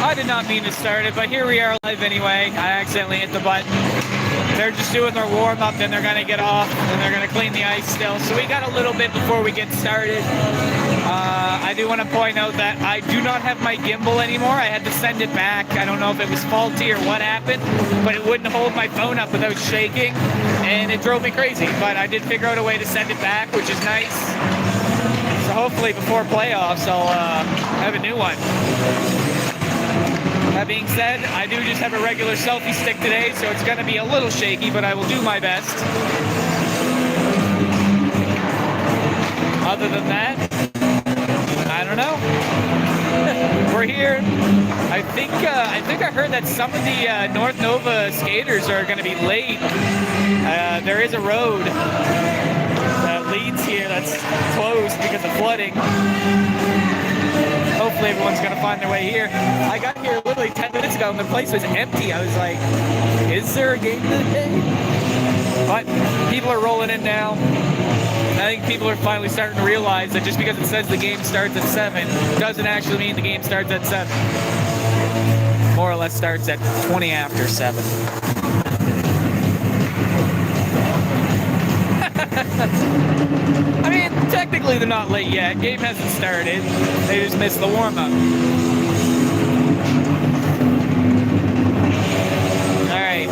I did not mean to start it, but here we are live anyway. I accidentally hit the button. They're just doing their warm-up, then they're going to get off, and they're going to clean the ice still. So we got a little bit before we get started. I do want to point out that I do not have my gimbal anymore. I had to send it back. I don't know if it was faulty or what happened, but it wouldn't hold my phone up without shaking, and it drove me crazy. But I did figure out a way to send it back, which is nice. So hopefully before playoffs, I'll have a new one. That being said, I do just have a regular selfie stick today, so it's going to be a little shaky, but I will do my best. Other than that, I don't know. We're here. I think I heard that some of the North Nova skaters are going to be late. There is a road that leads here that's closed because of flooding. Hopefully everyone's going to find their way here. I got here literally 10 minutes ago and the place was empty. I was like, is there a game today? But people are rolling in now. I think people are finally starting to realize that just because it says the game starts at 7 doesn't actually mean the game starts at 7. More or less starts at 20 after 7. I mean, technically they're not late yet. Game hasn't started. They just missed the warm-up. Alright.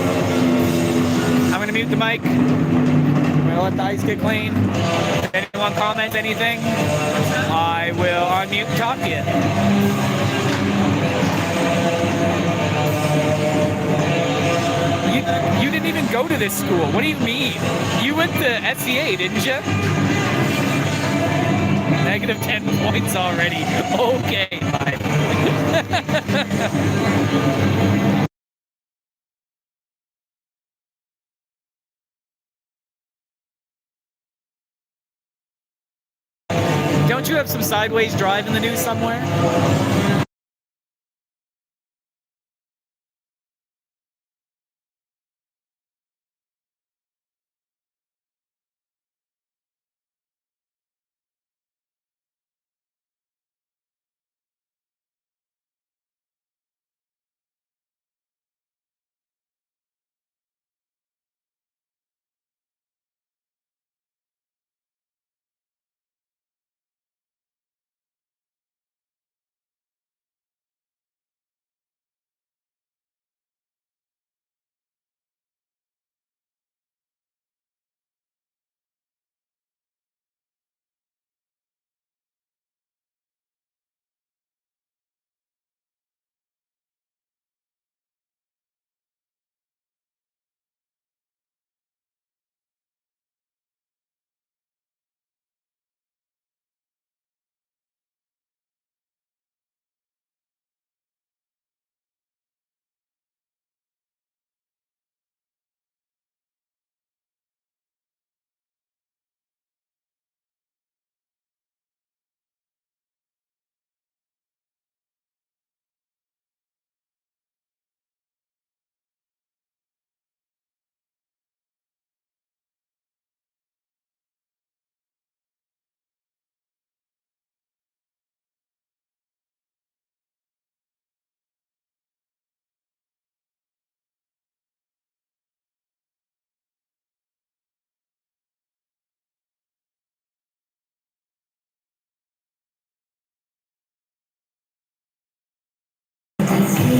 I'm going to mute the mic. I'm going to let the ice get clean. If anyone comments anything, I will unmute and talk to you. You didn't even go to this school. What do you mean? You went to SCA, didn't you? Negative 10 points already. Okay, bye. Don't you have some sideways drive in the news somewhere?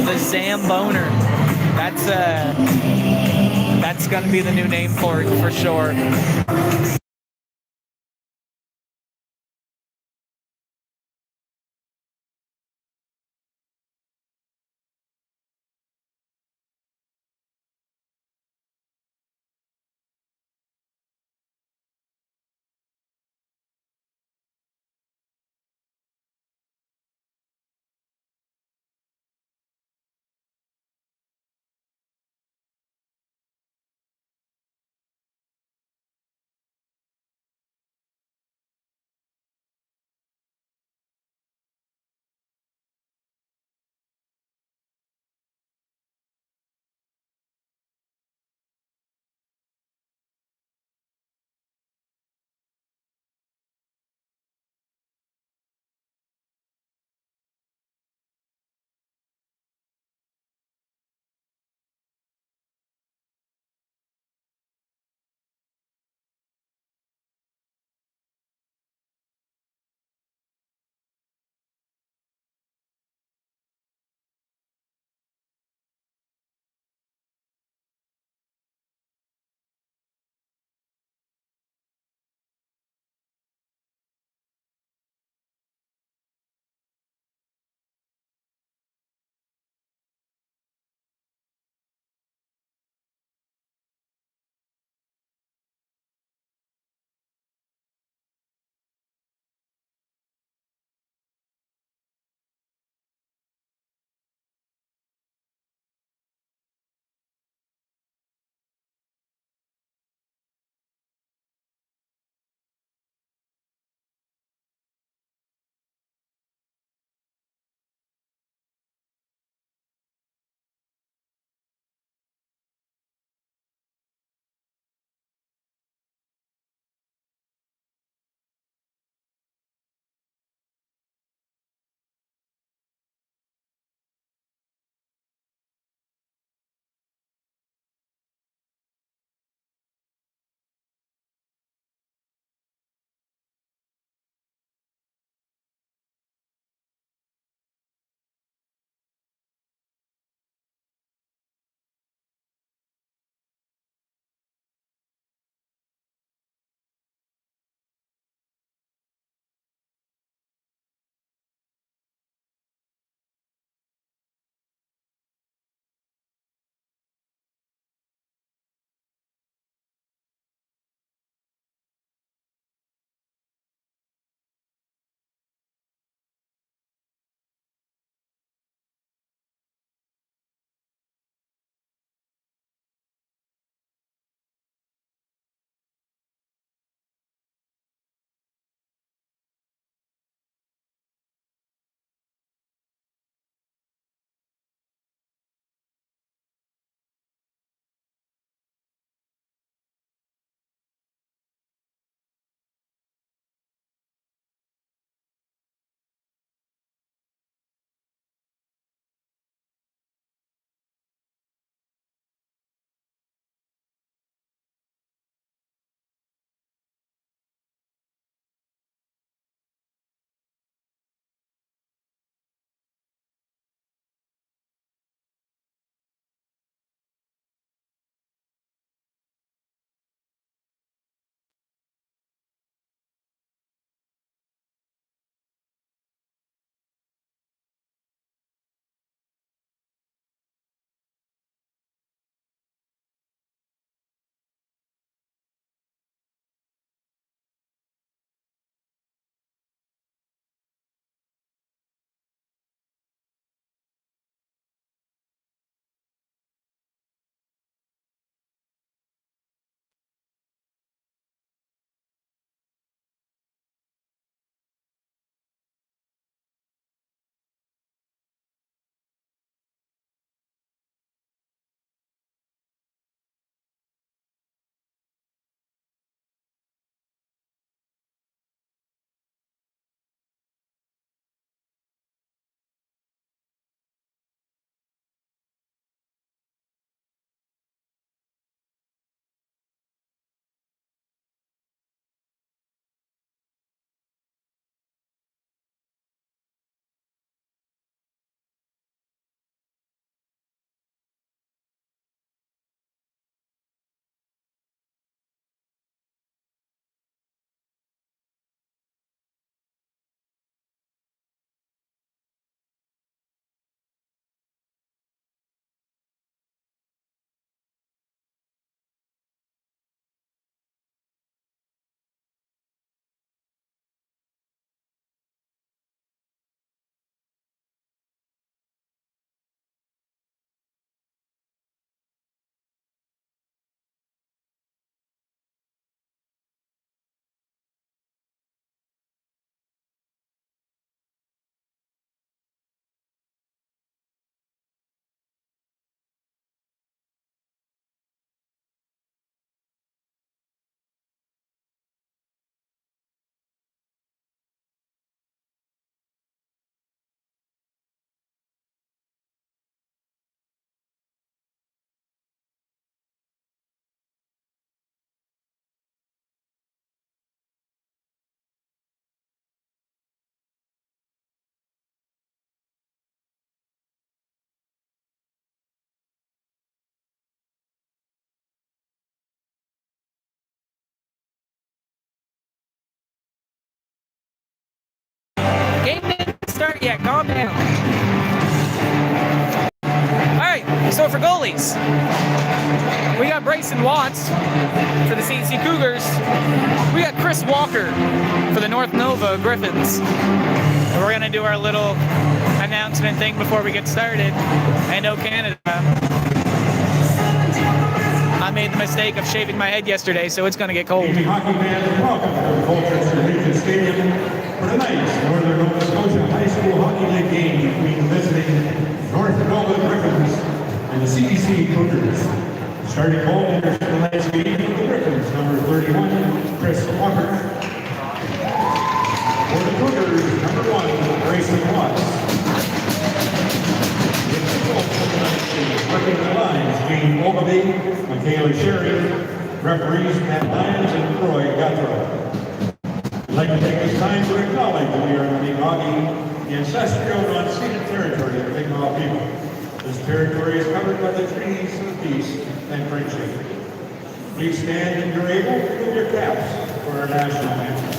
The Zamboner. That's gonna be the new name for it for sure. yet. Calm down. All right, so for goalies, we got Bryson Watts for the CEC Cougars. We got Chris Walker for the North Nova Gryphons. We're going to do our little announcement thing before we get started. And O Canada. I made the mistake of shaving my head yesterday, so it's going to get cold. Hockey fans, welcome to Colchester Region Stadium for tonight's Northern Nova Scotia High School Hockey League game between visiting North Nova Gryphons and the CEC Cougars. Starting goaltender for tonight's game for the Gryphons, number 31, Chris Walker. For the Cougars, number 1, Bryson Watts. Working the lines, Gene Ogilvy, Michaela Sherry, referees Matt Lyons and Troy Gattro. I'd like to take this time to acknowledge that we are in Mi'kmaq, the ancestral unceded territory of the Mi'kmaq people. This territory is covered by the treaties of peace and friendship. Please stand if you're able to move your caps for our national anthem.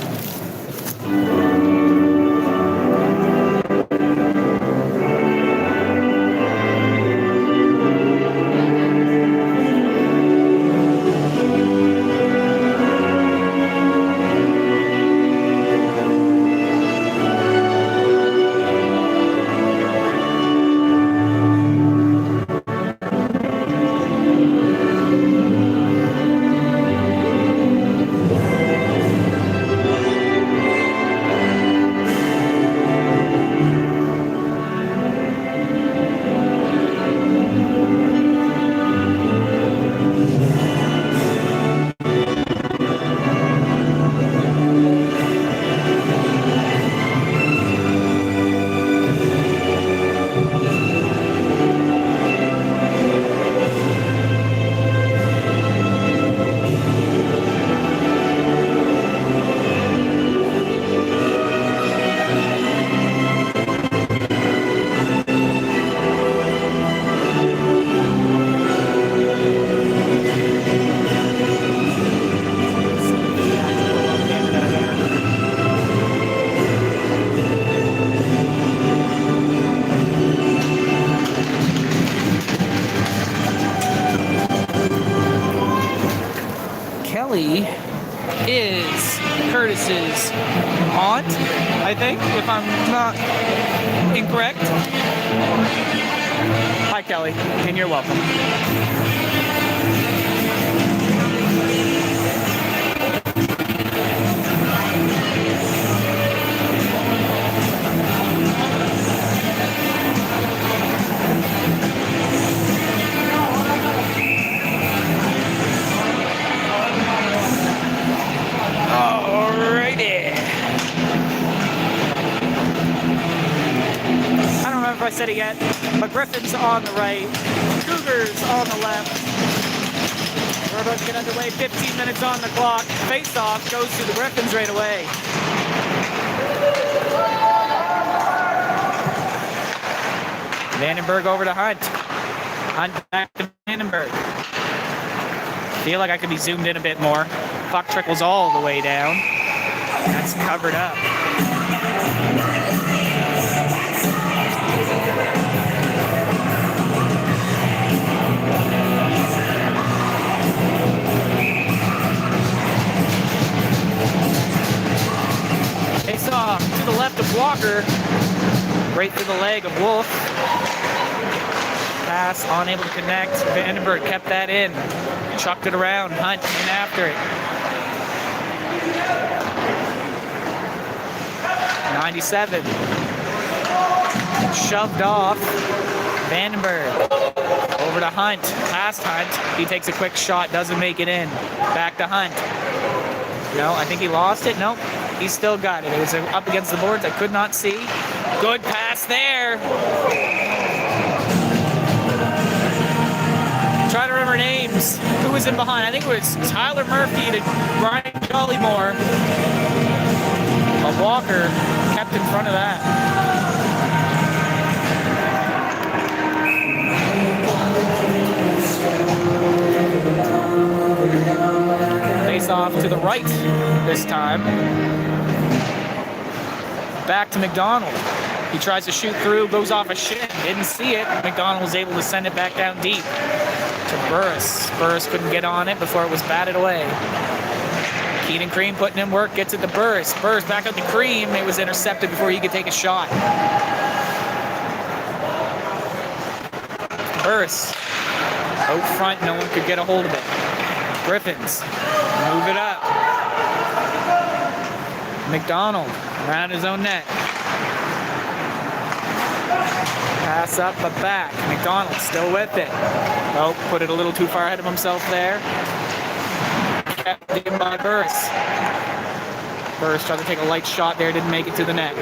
Is Curtis's aunt, I think, if I'm not incorrect. Hi, Kelly, and you're welcome. I said it yet, but Gryphons on the right, Cougars on the left. We're about to get underway, 15 minutes on the clock. Face-off goes to the Gryphons right away. Vandenberg over to Hunt. Hunt back to Vandenberg. Feel like I could be zoomed in a bit more. Puck trickles all the way down. That's covered up. Face off to the left of Walker, right through the leg of Wolf. Pass unable to connect. Vandenberg kept that in, chucked it around. Hunt in after it. 97. Shoved off. Vandenberg over to Hunt. Past Hunt. He takes a quick shot, doesn't make it in. Back to Hunt. No, I think he lost it. Nope. He still got it. It was up against the boards. I could not see. Good pass there. Try to remember names. Who was in behind? I think it was Tyler Murphy to Brian Jollymore. But Walker kept in front of that. Face off to the right this time. Back to McDonald. He tries to shoot through, goes off a shin, didn't see it. McDonald was able to send it back down deep to Burris. Burris couldn't get on it before it was batted away. Keaton Cream putting in work, gets it to Burris. Burris back up to Cream. It was intercepted before he could take a shot. Burris out front, no one could get a hold of it. Gryphons move it up. McDonald around his own net. Pass up but back. McDonald still with it. Oh, put it a little too far ahead of himself there. Kept in by Burris. Burris tried to take a light shot there, didn't make it to the net.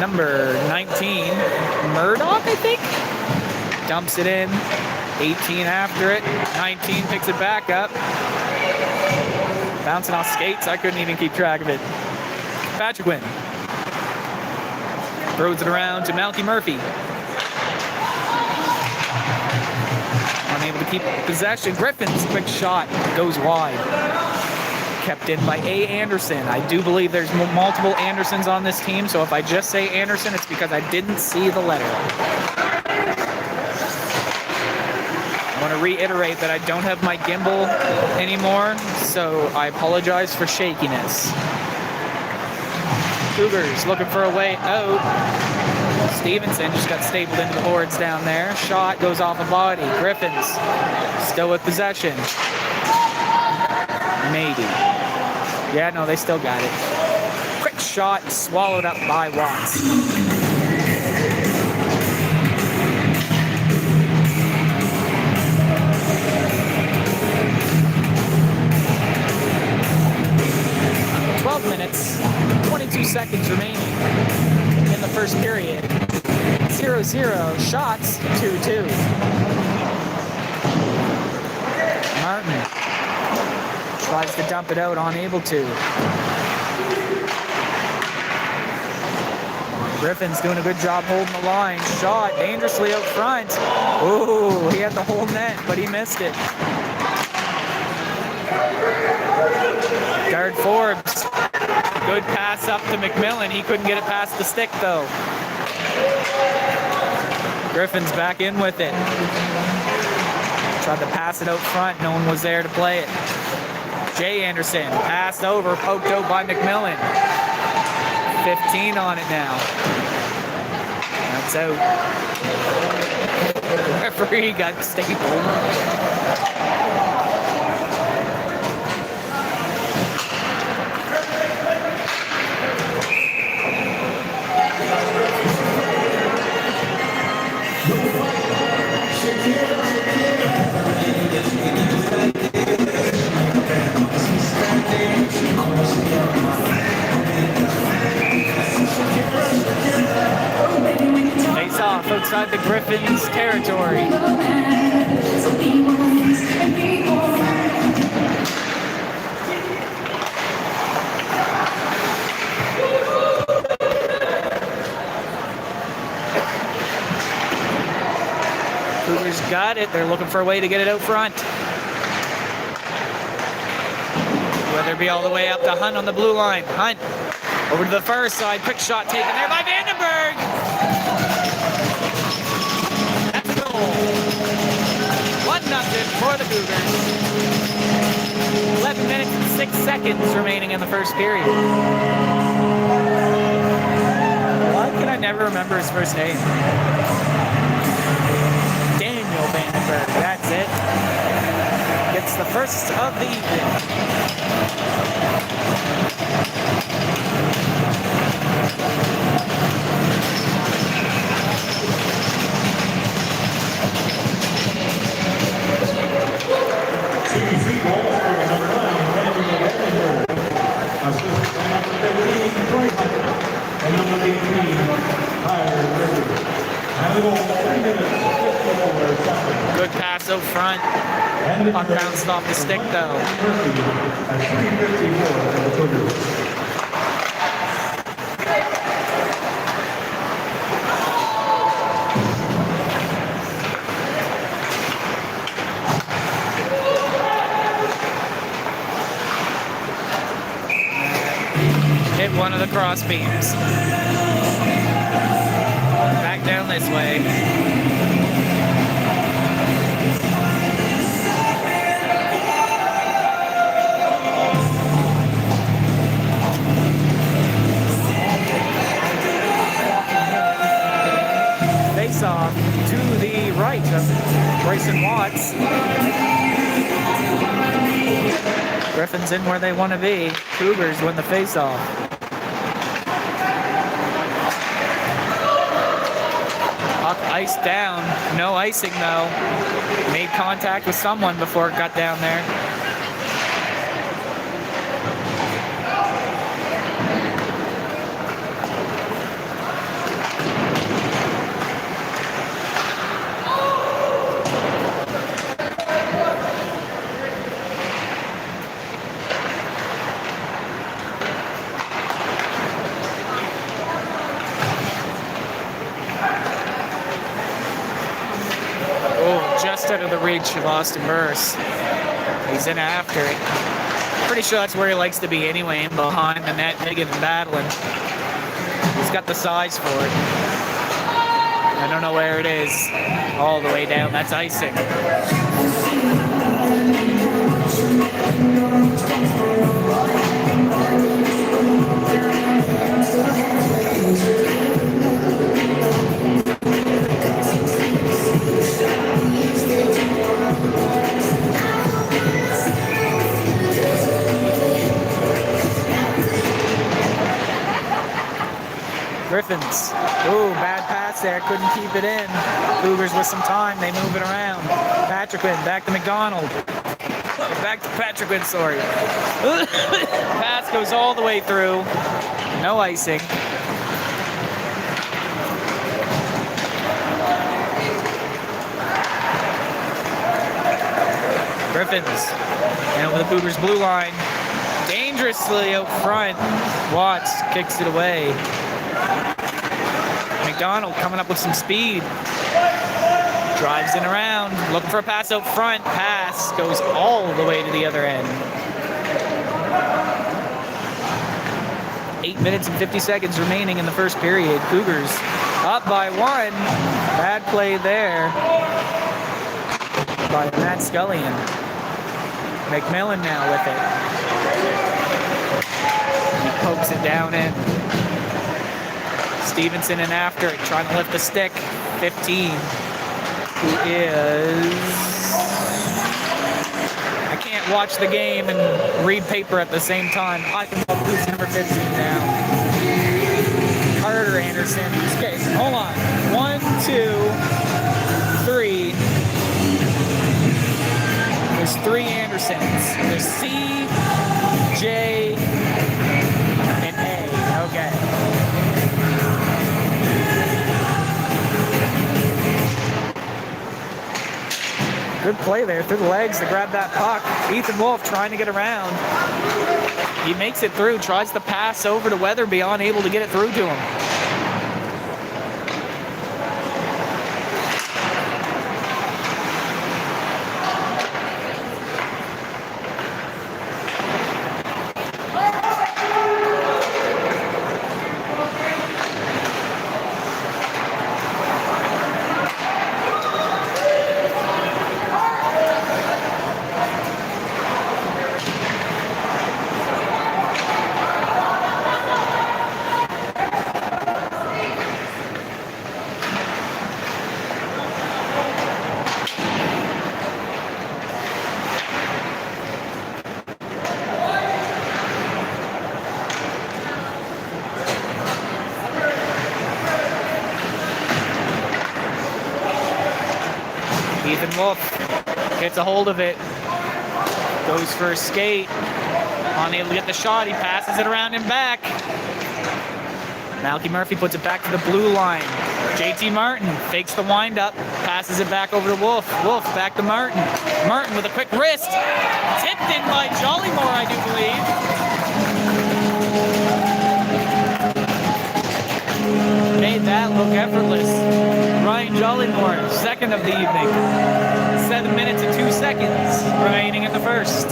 Number 19, Murdoch, I think? Dumps it in. 18 after it. 19 picks it back up. Bouncing off skates, I couldn't even keep track of it. Patrick Wynn throws it around to Malky Murphy. Unable to keep possession. Gryphons, quick shot, goes wide. Kept in by A. Anderson. I do believe there's multiple Andersons on this team, so if I just say Anderson, it's because I didn't see the letter. I want to reiterate that I don't have my gimbal anymore, so I apologize for shakiness. Cougars looking for a way out. Stevenson just got stapled into the boards down there. Shot goes off a body. Gryphons still with possession. Maybe. Yeah, no, they still got it. Quick shot swallowed up by Watts. Minutes, 22 seconds remaining in the first period. 0-0, shots 2-2. Martin tries to dump it out, unable to. Gryphons doing a good job holding the line. Shot dangerously out front. Ooh, he had the whole net, but he missed it. Guard Forbes. Good pass up to McMillan. He couldn't get it past the stick, though. Gryphons back in with it. Tried to pass it out front. No one was there to play it. Jay Anderson passed over, poked out by McMillan. 15 on it now. That's out. The referee got stapled. Face off outside the Gryphons' territory. Cougars got it. They're looking for a way to get it out front. Whether it be all the way up to Hunt on the blue line. Hunt over to the far side. Quick shot taken there by Vandenberg. That's a goal. 1-0 for the Cougars. 11 minutes and 6 seconds remaining in the first period. Why can I never remember his first name? Daniel Vandenberg. That's it. Gets the first of the evening. CEC goal for number 9, Daniel Vandenberg. Assist by number 15, Troy Hunter. And number 18, Tyler Griffin. And the goal, 3 minutes, 54 seconds. Good pass out front. Puck bounced off the stick, though. At 3:54 for the Cougars. Hit one of the cross beams. Back down this way. Face off to the right of Bryson Watts. Gryphons in where they want to be. Cougars win the face-off. Puck iced down. No icing though. Made contact with someone before it got down there. Just out of the reach of Austin Burse. He's in after it. Pretty sure that's where he likes to be anyway, behind the net, digging and battling. He's got the size for it. I don't know where it is. All the way down, that's icing. Gryphons. Ooh, bad pass there. Couldn't keep it in. Cougars with some time. They move it around. Patrickman back to McDonald. Back to Patrickman, sorry. Pass goes all the way through. No icing. Gryphons. And over the Cougars blue line. Dangerously out front. Watts kicks it away. McDonald coming up with some speed. Drives in around. Looking for a pass out front. Pass goes all the way to the other end. 8 minutes and 50 seconds remaining in the first period. Cougars up by 1. Bad play there by Matt Scullion. McMillan now with it. He pokes it down in. Stevenson in after it, trying to lift the stick. 15, who is... I can't watch the game and read paper at the same time. I can tell who's number 15 now. Carter Anderson. Okay, hold on. 1, 2, 3. There's 3 Andersons. There's C, J, and A. Okay. Good play there through the legs to grab that puck. Ethan Wolf trying to get around. He makes it through, tries to pass over to Weatherby, unable to get it through to him. Ethan Wolf gets a hold of it, goes for a skate, unable to get the shot, he passes it around and back. Malky Murphy puts it back to the blue line. JT Martin fakes the windup, passes it back over to Wolf. Wolf back to Martin. Martin with a quick wrist, tipped in by Jollymore, I do believe. Made that look effortless. Ryan Jollymore, second of the evening. 7 minutes and 2 seconds remaining in the first.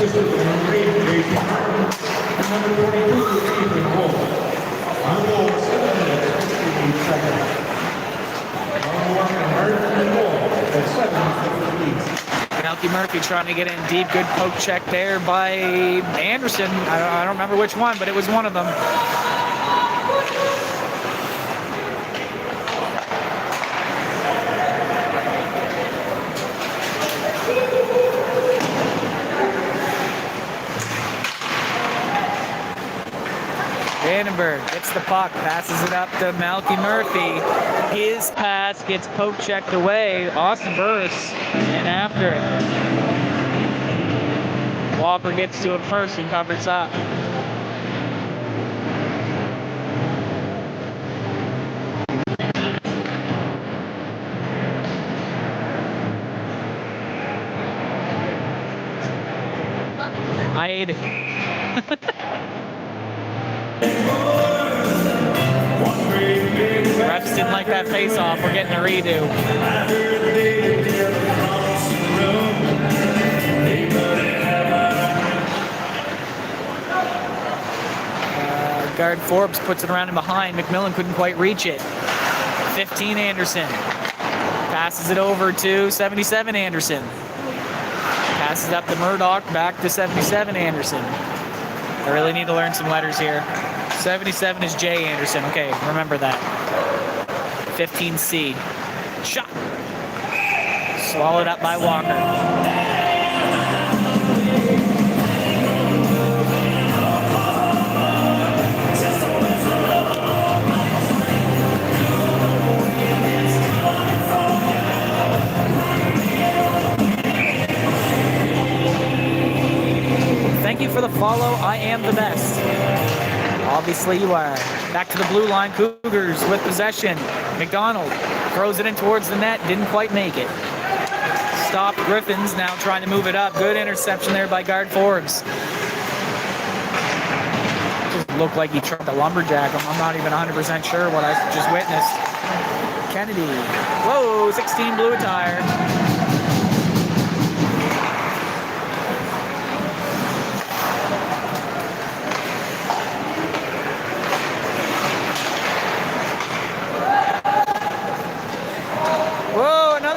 assisted by number 8, J.T. Martin, and number 22, Ethan Wolf. On goal, 7 minutes, 58 seconds. And Wolf at 7:58. Melky Murphy trying to get in deep. Good poke check there by Anderson. I don't remember which one, but it was one of them. Vandenberg gets the puck, passes it up to Melky Murphy. His pass gets poke checked away. Austin Burris in after it. Walker gets to it first and covers up. I ate it. Refs didn't like that face-off. We're getting a redo. Guard Forbes puts it around and behind. McMillan couldn't quite reach it. 15 Anderson. Passes it over to 77 Anderson. Passes up to Murdoch, back to 77 Anderson. I really need to learn some letters here. 77 is J Anderson. Okay, remember that. 15C. Shot. Swallowed up by Walker. Thank you for the follow. I am the best. Obviously you are. Back to the blue line. Cougars with possession. McDonald throws it in towards the net. Didn't quite make it. Stopped. Gryphons now trying to move it up. Good interception there by guard Forbes. Just looked like he tried to lumberjack him. I'm not even 100% sure what I just witnessed. Kennedy. Whoa, 16 blew a tire.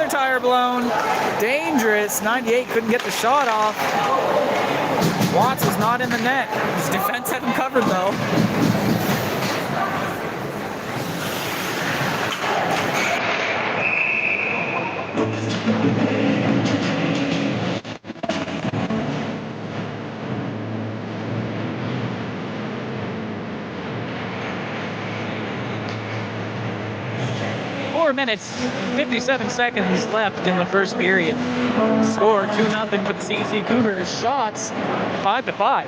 Tire blown. Dangerous. 98 couldn't get the shot off. Watts was not in the net. His defense had him covered though. Minutes, 57 seconds left in the first period. Score 2-0 for the CEC Cougars. Shots 5-5.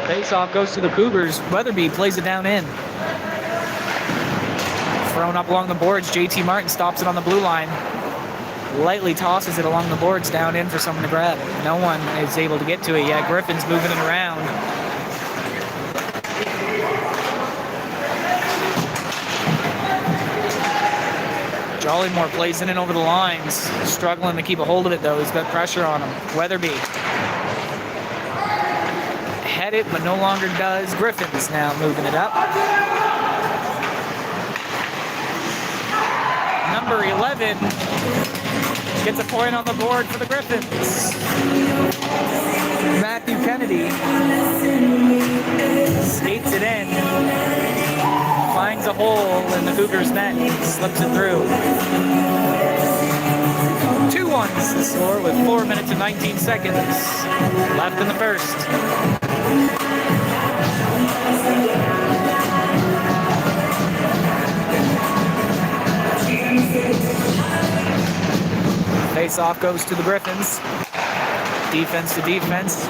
Face-off goes to the Cougars. Weatherby plays it down in. Thrown up along the boards. JT Martin stops it on the blue line. Lightly tosses it along the boards down in for someone to grab. No one is able to get to it yet. Gryphons moving it around. Jollymore plays it in over the lines. Struggling to keep a hold of it though. He's got pressure on him. Weatherby. Had it, but no longer does. Gryphons now moving it up. Number 11 gets a point on the board for the Gryphons. Matthew Kennedy skates it in, finds a hole in the Cougars' net, slips it through. 2-1's the score with 4 minutes and 19 seconds left in the first. Face-off goes to the Gryphons. Defense to defense.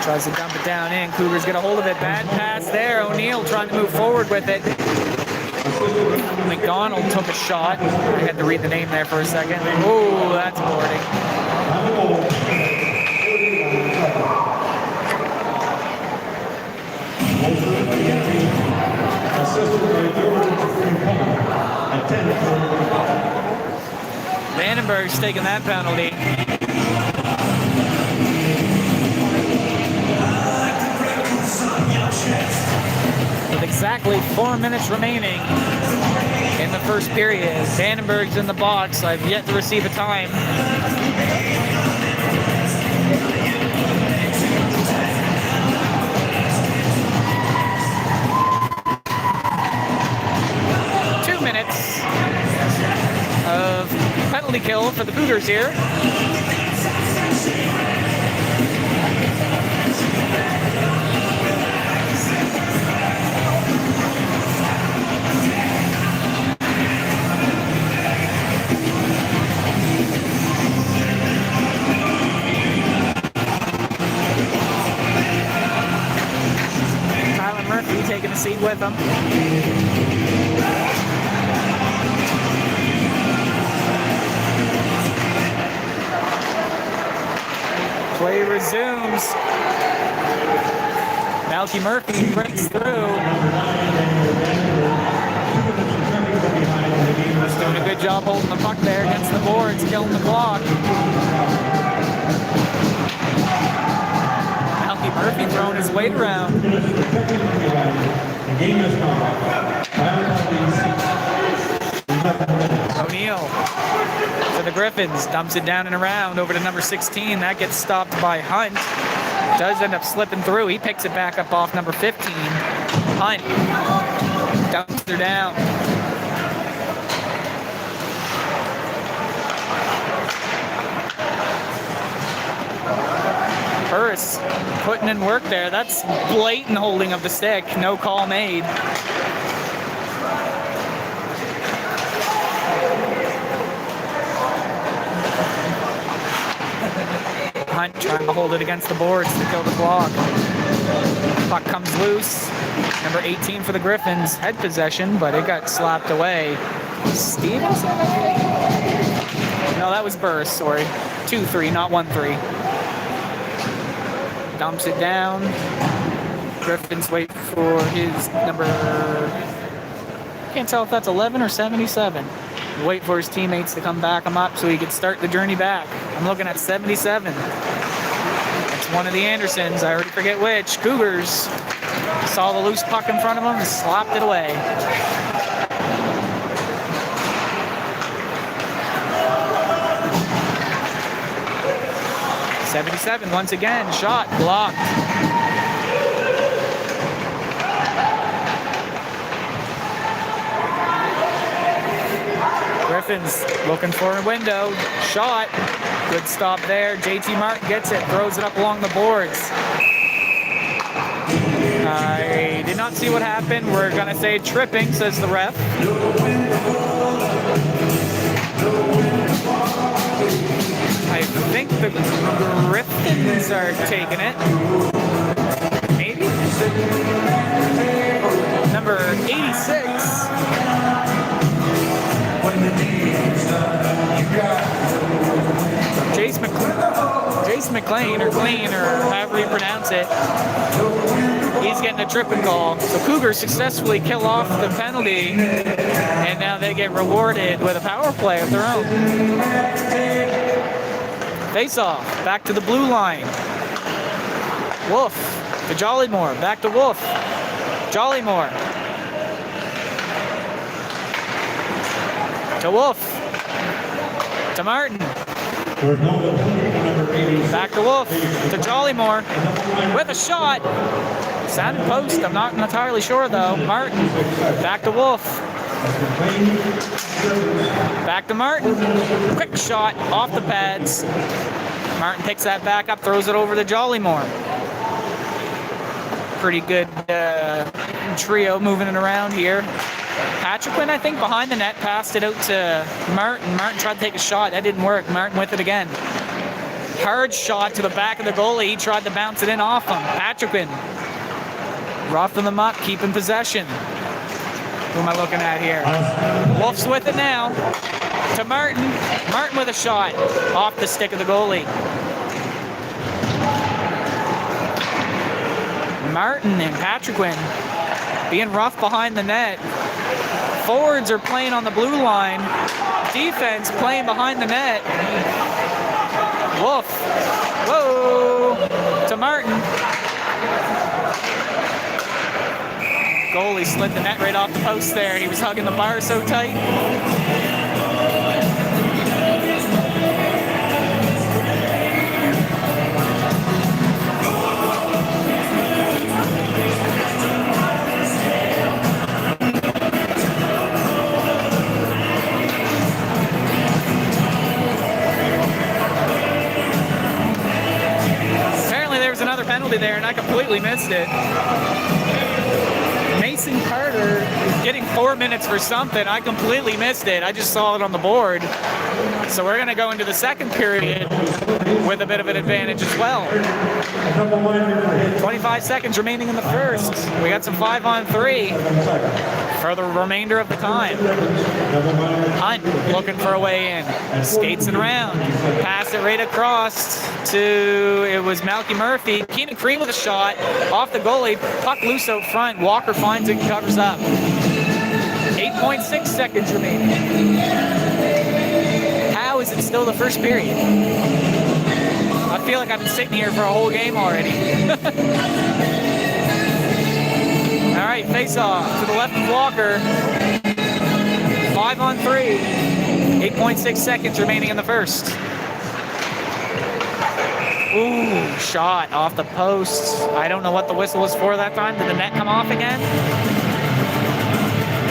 Tries to dump it down in. Cougars get a hold of it. Bad pass there. O'Neill trying to move forward with it. McDonald took a shot. I had to read the name there for a second. Oh, that's boarding. Assisted by Vandenberg's taking that penalty. With exactly 4 minutes remaining in the first period. Vandenberg's in the box. I've yet to receive a time. Of penalty kill for the Cougars here. Tyler Murphy taking a seat with him. Play resumes. Malky Murphy breaks through. He's doing a good job holding the puck there against the boards, killing the clock. Malky Murphy throwing his weight around. O'Neill for the Gryphons, dumps it down and around over to number 16. That gets stopped by Hunt. Does end up slipping through. He picks it back up off number 15. Hunt dumps her down. Burris putting in work there. That's blatant holding of the stick. No call made. Hunt trying to hold it against the boards to kill the clock. Puck comes loose. Number 18 for the Gryphons. Had possession, but it got slapped away. Stevenson? No, that was Burris, sorry. 2-3, not 1-3. Dumps it down. Gryphons wait for his number... Can't tell if that's 11 or 77. Wait for his teammates to come back him up so he could start the journey back. I'm looking at 77. That's one of the Andersons. I already forget which. Cougars saw the loose puck in front of him and slapped it away. .77 once again. Shot blocked. Gryphons looking for a window. Shot. Good stop there. JT Martin gets it. Throws it up along the boards. I did not see what happened. We're going to say tripping, says the ref. I think the Gryphons are taking it. Maybe? Number 86. Jace McLean, or Clean, or however you pronounce it. He's getting a tripping call. So Cougars successfully kill off the penalty, and now they get rewarded with a power play of their own. Face off, back to the blue line. Wolf to Jollymore, back to Wolf. Jollymore. To Wolf. To Martin. Back to Wolf. To Jollymore. With a shot. Sounded post. I'm not entirely sure though. Martin. Back to Wolf. Back to Martin. Quick shot off the pads. Martin picks that back up. Throws it over to Jollymore. Pretty good trio moving it around here. Patrickman, I think, behind the net, passed it out to Martin. Martin tried to take a shot. That didn't work. Martin with it again. Hard shot to the back of the goalie. He tried to bounce it in off him. Patrickman roughing them up, keeping possession. Who am I looking at here? Wolf's with it now. To Martin. Martin with a shot off the stick of the goalie. Martin and Patrickman being rough behind the net. Forwards are playing on the blue line. Defense playing behind the net. Wolf. Whoa. To Martin. Goalie slid the net right off the post there. He was hugging the bar so tight. Penalty there, and I completely missed it. Mason Carter is getting 4 minutes for something. I completely missed it. I just saw it on the board. So we're going to go into the second period with a bit of an advantage as well. 25 seconds remaining in the first. We got some 5-on-3 for the remainder of the time. Hunt looking for a way in. Skates it around. Pass it right across to, it was Malky Murphy. Keenan Cream with a shot off the goalie. Puck loose out front. Walker finds it and covers up. 8.6 seconds remaining. How is it still the first period? I feel like I've been sitting here for a whole game already. All right, face off to the left of Walker. 5-on-3. 8.6 seconds remaining in the first. Ooh, shot off the post. I don't know what the whistle was for that time. Did the net come off again?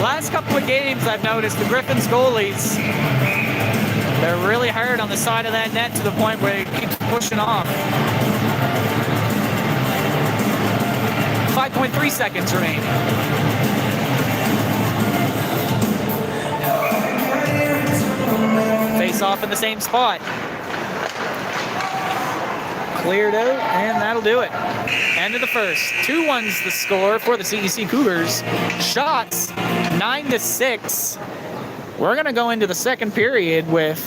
Last couple of games I've noticed the Gryphons goalies, they're really hard on the side of that net to the point where it keeps pushing off. 5.3 seconds remaining. Face off in the same spot. Cleared out, and that'll do it. End of the first. 2-1's the score for the CEC Cougars. Shots 9-6. We're going to go into the second period with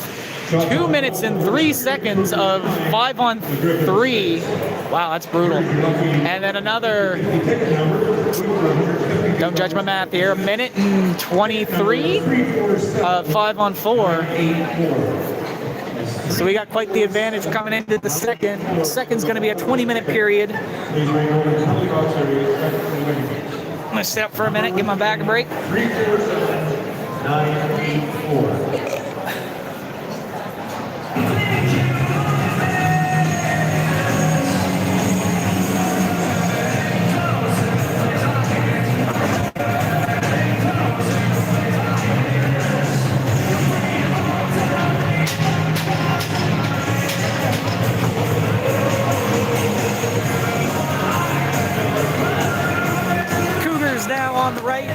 2 minutes and 3 seconds of 5-on-3. Wow, that's brutal. And then another, don't judge my math here, 1 minute and 23 of 5-on-4. So we got quite the advantage coming into the second. The second's going to be a 20-minute period. I'm going to sit up for a minute, give my back a break. 9-8-4. Now on the right,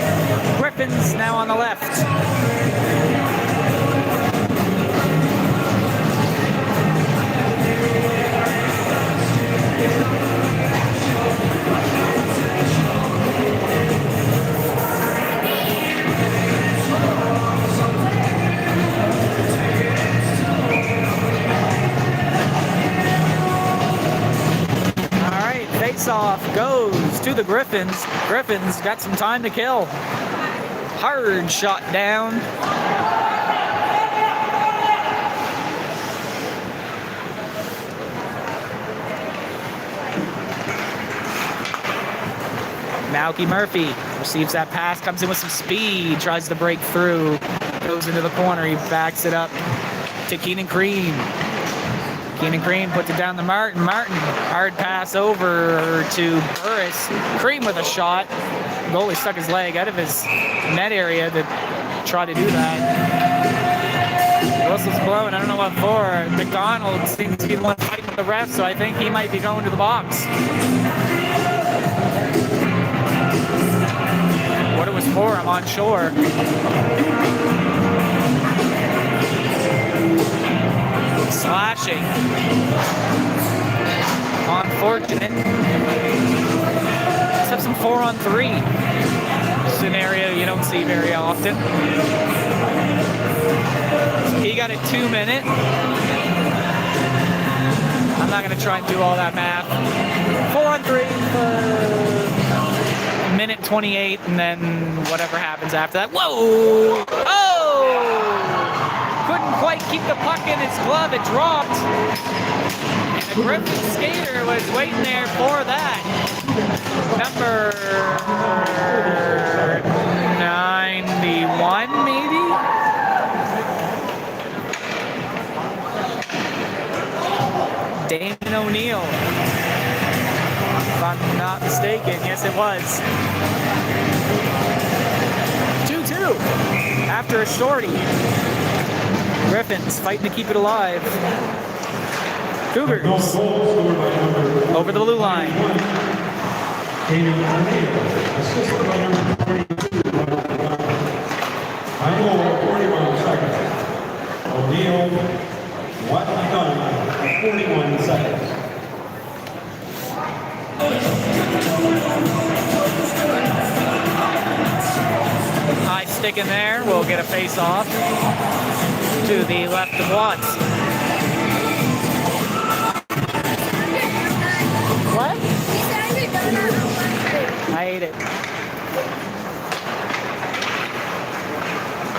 Gryphons now on the left. All right, face-off goes to the Gryphons. Gryphons got some time to kill. Hard shot down. Malky Murphy receives that pass, comes in with some speed, tries to break through, goes into the corner, he backs it up to Keenan Cream. Keenan Cream puts it down to Martin. Martin, hard pass over to Burris. Cream with a shot. Goalie stuck his leg out of his net area to try to do that. The whistle's blowing. I don't know what for. McDonald seems to be the one fighting with the ref, so I think he might be going to the box. What it was for, I'm unsure. Slashing. Unfortunate. Let's have some 4-on-3 scenario you don't see very often. He got a 2-minute. I'm not going to try and do all that math. 4-on-3 for 1 minute 28, and then whatever happens after that. Whoa! Oh! Couldn't quite keep the puck in his glove. It dropped. And the Gryphons skater was waiting there for that. Number 91, maybe? Damon O'Neill. If I'm not mistaken, yes it was. 2-2 after a shorty. Gryphons fighting to keep it alive. Cougars over the blue line. Final 41 seconds. O'Neill, what done? 41 seconds. High stick in there. We'll get a face off to the left of Watts. What? I ate it.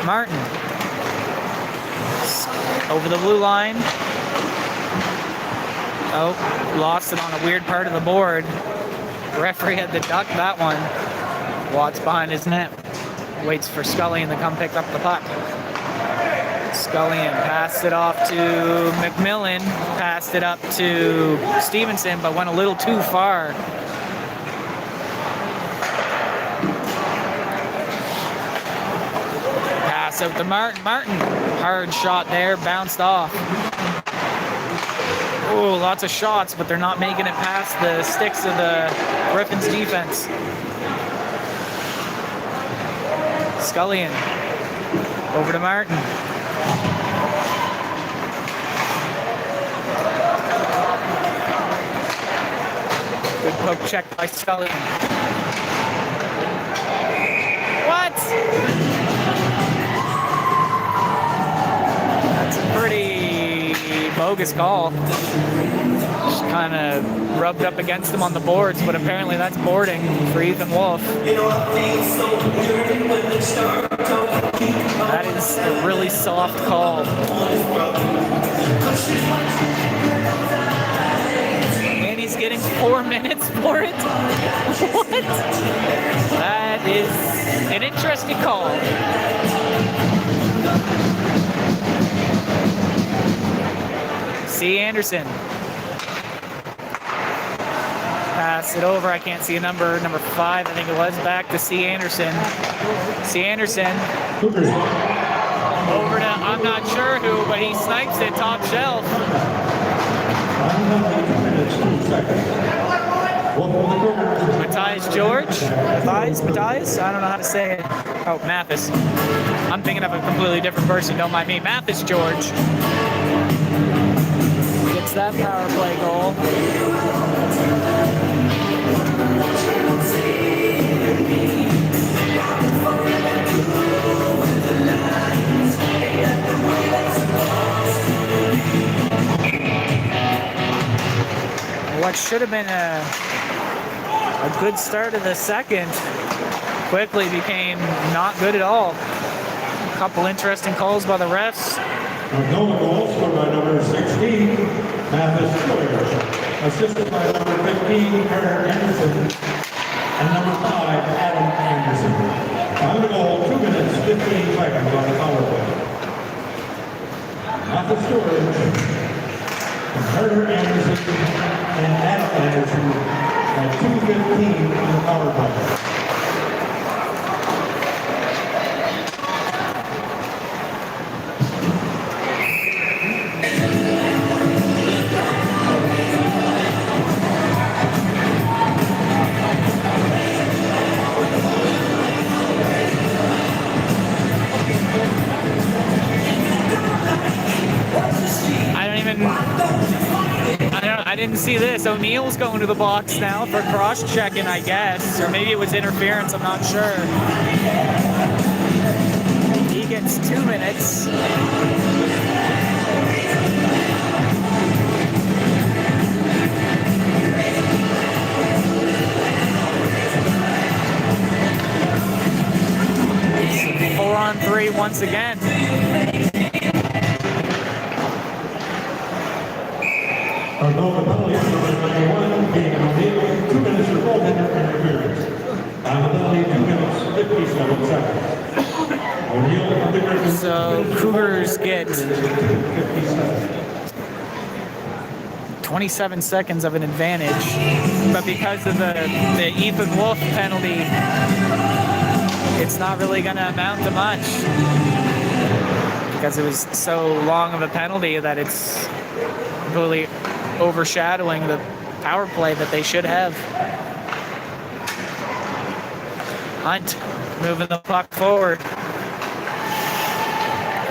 Martin. Over the blue line. Oh, lost it on a weird part of the board. Referee had to duck that one. Watts behind his net. Waits for Scullion to come pick up the puck. Scullion passed it off to McMillan. Passed it up to Stevenson, but went a little too far. Pass out to Martin. Martin, hard shot there, bounced off. Oh, lots of shots, but they're not making it past the sticks of the Gryphons defense. Scullion over to Martin. Good poke check by Scullion. What? That's a pretty bogus call. Just kind of rubbed up against him on the boards, but apparently that's boarding for Ethan Wolf. That is a really soft call. And he's getting 4 minutes for it? What? That is an interesting call. C. Anderson. Pass it over. I can't see a number 5, I think it was. Back to C. Anderson. C. Anderson. Over to, I'm not sure who, but he snipes it top shelf. Matthias George? Matthias? I don't know how to say it. Oh, Mathis. I'm thinking of a completely different person, don't mind me. Mathis George. Gets that power play goal. What should have been a good start of the second quickly became not good at all. A couple interesting calls by the refs. Goal scored by number 16, Mathis George. Assisted by number 15, Eric Anderson. And number 5, Adam Anderson. Final goal, 2 minutes, 15 seconds on the power play. Mathis George, Carter Anderson, and Adam Anderson at 2:15 on the power play. I didn't see this. O'Neill's going to the box now for cross-checking, I guess. Or maybe it was interference, I'm not sure. He gets 2 minutes. 4-on-3 once again. Our goal penalty is number 91, being O'Neill, 2 minutes for goaltender interference. Time penalty, 2 minutes, 57 seconds. O'Neill of the Gryphons. So Cougars get 27 seconds of an advantage, but because of the Ethan Wolf penalty, it's not really going to amount to much because it was so long of a penalty that it's really overshadowing the power play that they should have. Hunt moving the puck forward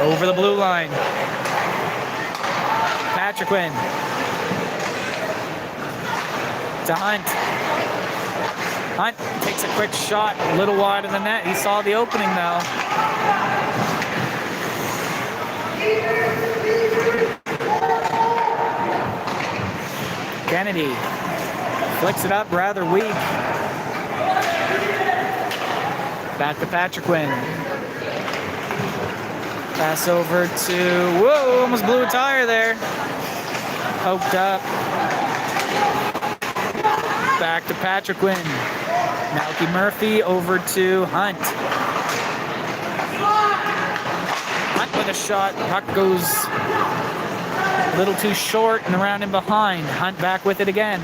over the blue line. Patrick Quinn to Hunt. Hunt takes a quick shot, a little wide of the net. He saw the opening though. Kennedy flicks it up rather weak. Back to Patrick Quinn. Pass over to, whoa, almost blew a tire there. Poked up. Back to Patrick Quinn. Malky Murphy over to Hunt. Hunt with a shot. Puck goes a little too short and around and behind. Hunt back with it again.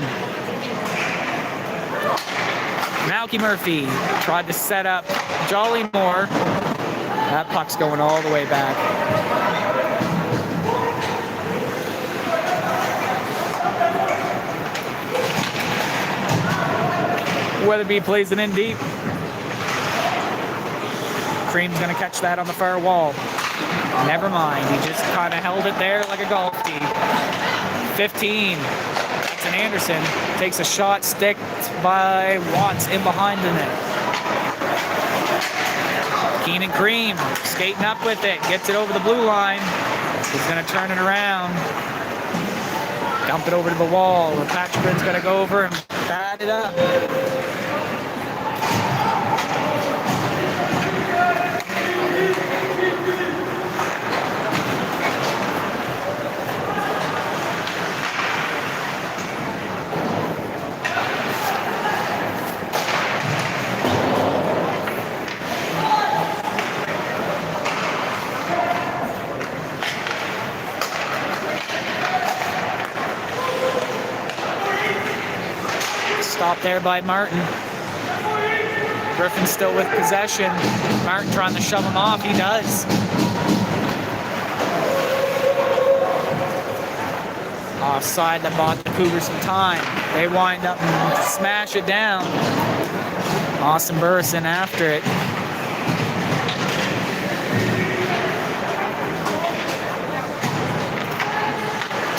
Malky Murphy tried to set up Jolly Moore. That puck's going all the way back. Weatherby plays it in deep. Cream's gonna catch that on the far wall. Never mind, he just kind of held it there like a golf tee. 15. Jackson Anderson takes a shot, sticked by Watts in behind the net. Keenan Cream skating up with it, gets it over the blue line. He's gonna turn it around. Dump it over to the wall. Patrick's gonna go over and bat it up. Stop there by Martin. Gryphons still with possession. Martin trying to shove him off. He does. Offside that bought the Cougars some time. They wind up and smash it down. Austin Burrison after it.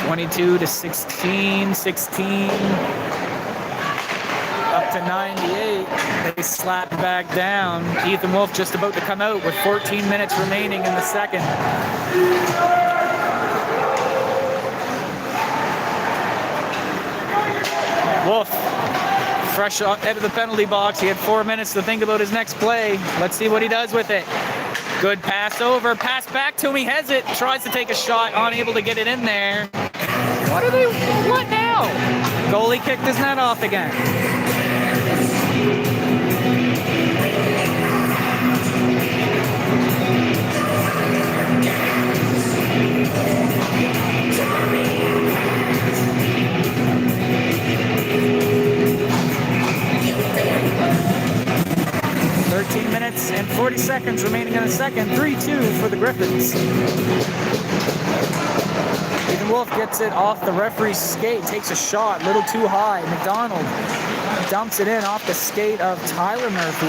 (22-16, 16). Up to 98. They slap back down. Ethan Wolf just about to come out with 14 minutes remaining in the second. Wolf, fresh out of the penalty box. He had 4 minutes to think about his next play. Let's see what he does with it. Good pass over. Pass back to him. He has it. Tries to take a shot. Unable to get it in there. What now? Goalie kicked his net off again. Minutes and 40 seconds remaining in the second. 3-2 for the Gryphons. Ethan Wolf gets it off the referee's skate, takes a shot, a little too high. McDonald dumps it in off the skate of Tyler Murphy.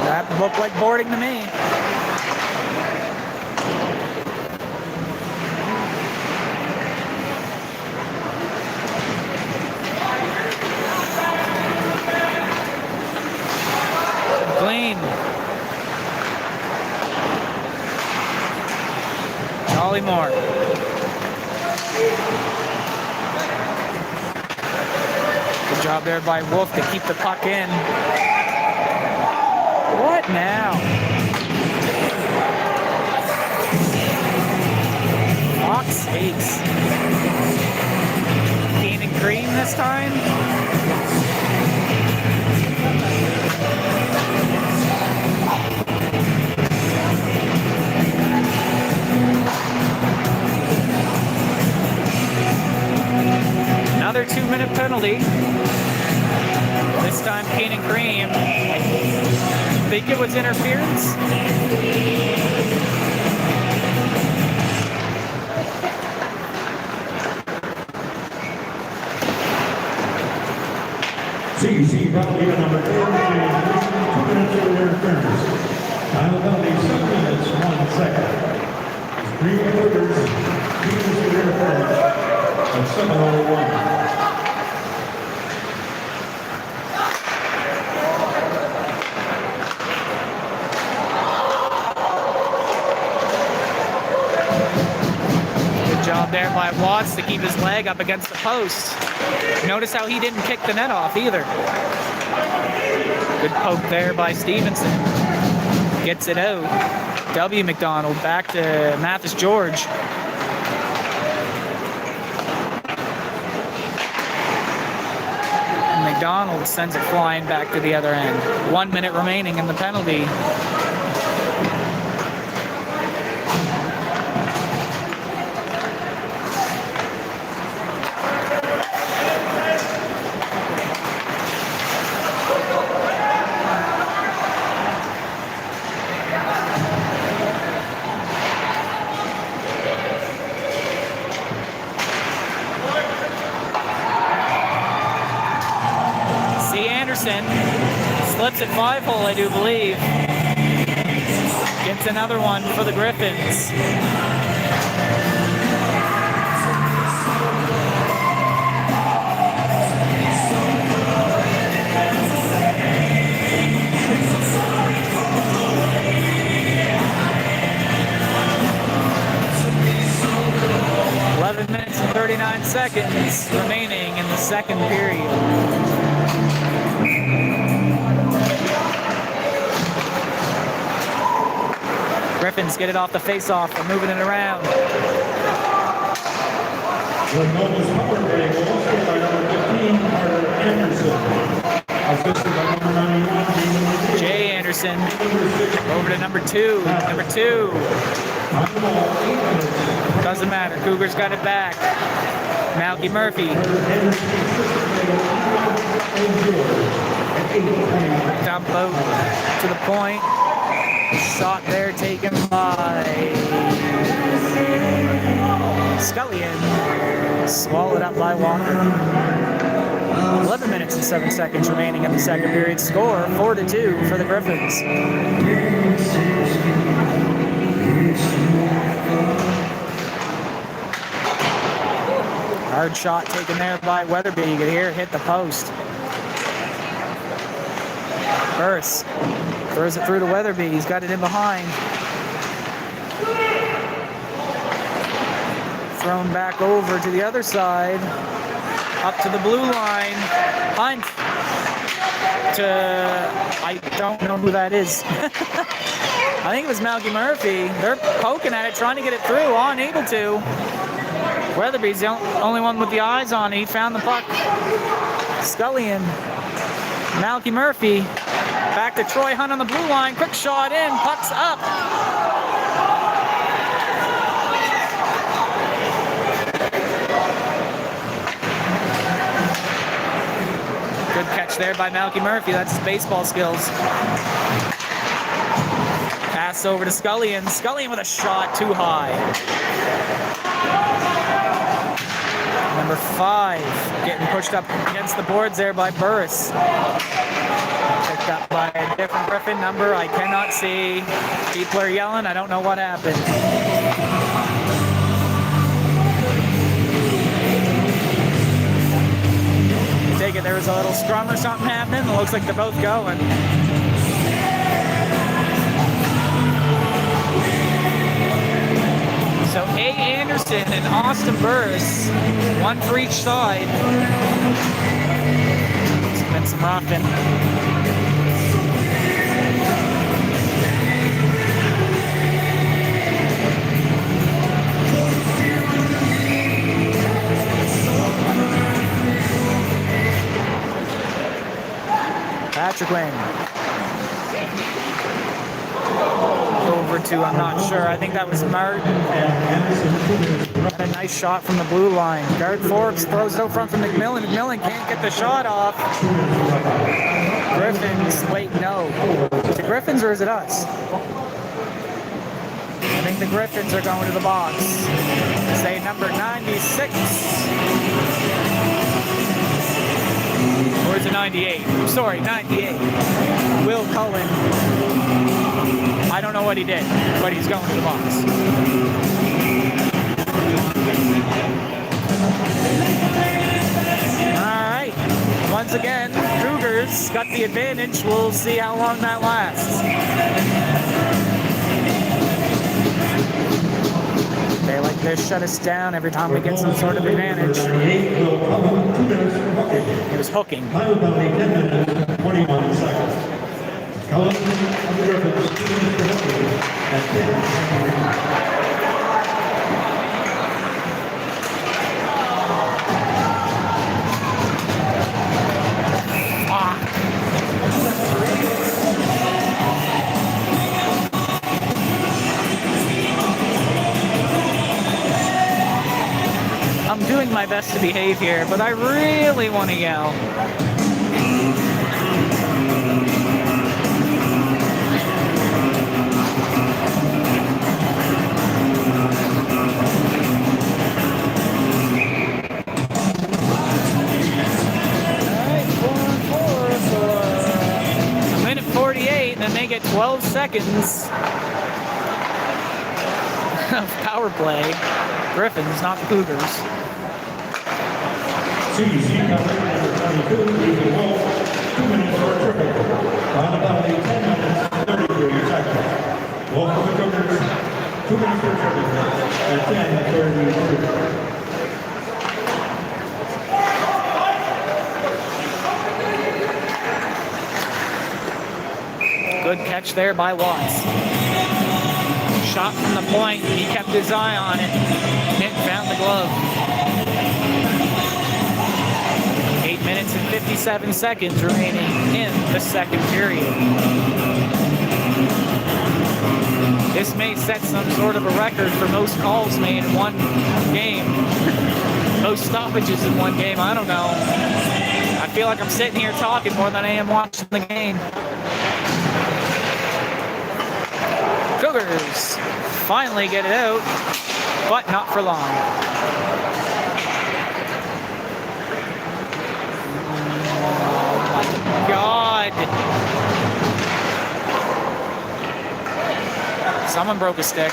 That looked like boarding to me. Clean. Jolly Moore. Good job there by Wolf to keep the puck in. What now? mistakes. Bean and cream this time. Another 2-minute penalty. This time Bean and cream. I think it was interference. CEC penalty number 10, 2 minutes of interference. Final penalty, 7 minutes, 1 second. Green Cougars, 2 minutes of interference of 7:01. Job there by Watts to keep his leg up against the post. Notice how he didn't kick the net off either. Good poke there by Stevenson. Gets it out. W. McDonald back to Mathis George. McDonald sends it flying back to the other end. 1 minute remaining in the penalty. Slips at 5-hole, I do believe. Gets another one for the Gryphons. Minutes and 39 seconds remaining in the second period. Gryphons get it off the face-off. They're moving it around. The Nova's power play was hosted by number 15, Carter Anderson. Assisted by number 91, Jay Anderson. Over to number 2. Number 2. Doesn't matter. Cougars got it back. Malky Murphy. Dump out to the point. Shot there taken by Scullion. Swallowed up by Walker. 11 minutes and 7 seconds remaining in the second period. Score 4-2 for the Gryphons. Hard shot taken there by Weatherby. You can hear it hit the post. Burris throws it through to Weatherby. He's got it in behind. Thrown back over to the other side. Up to the blue line. Hunt to... I don't know who that is. I think it was Malky Murphy. They're poking at it, trying to get it through. Unable to. Weatherby's the only one with the eyes on it. He found the puck. Scullion. Malky Murphy. Back to Troy Hunt on the blue line. Quick shot in. Puck's up. Good catch there by Malky Murphy. That's his baseball skills. Pass over to Scullion. Scullion with a shot too high. Number 5 getting pushed up against the boards there by Burris. Picked up by a different Gryphon number. I cannot see. People are yelling. I don't know what happened. Take it there was a little scrum or something happening. It looks like they're both going. So A. Anderson and Austin Burris, one for each side. It's been some rocking. win. Over to, I'm not sure. I think that was Martin. Got a nice shot from the blue line. Guard Forbes throws it out front from McMillan. McMillan can't get the shot off. Gryphons, wait, no. Is it Gryphons or is it us? I think the Gryphons are going to the box. Say number 96. Or is it 98? Sorry, 98. Will Cullen. I don't know what he did, but he's going to the box. All right. Once again, Cougars got the advantage. We'll see how long that lasts. They like to shut us down every time we get some sort of advantage. It was hooking. 21 seconds. Cullen of the Gryphons, 2 minutes for hooking at 10. I'm doing my best to behave here, but I really want to yell. A minute 48, and then they get 12 seconds of power play. Gryphons, not the Cougars. CEC coverage number 22, leading Wolf, 2 minutes for a triple. On the penalty, 10 minutes, 33 seconds. Wolf for the Cougars, 2 minutes for a triple at 10:33. Good catch there by Watts. Shot from the point. He kept his eye on it. Nick found the glove. 8 minutes and 57 seconds remaining in the second period. This may set some sort of a record for most calls made in one game. Most stoppages in one game. I don't know. I feel like I'm sitting here talking more than I am watching the game. Cougars finally get it out, but not for long. Oh my God. Someone broke a stick.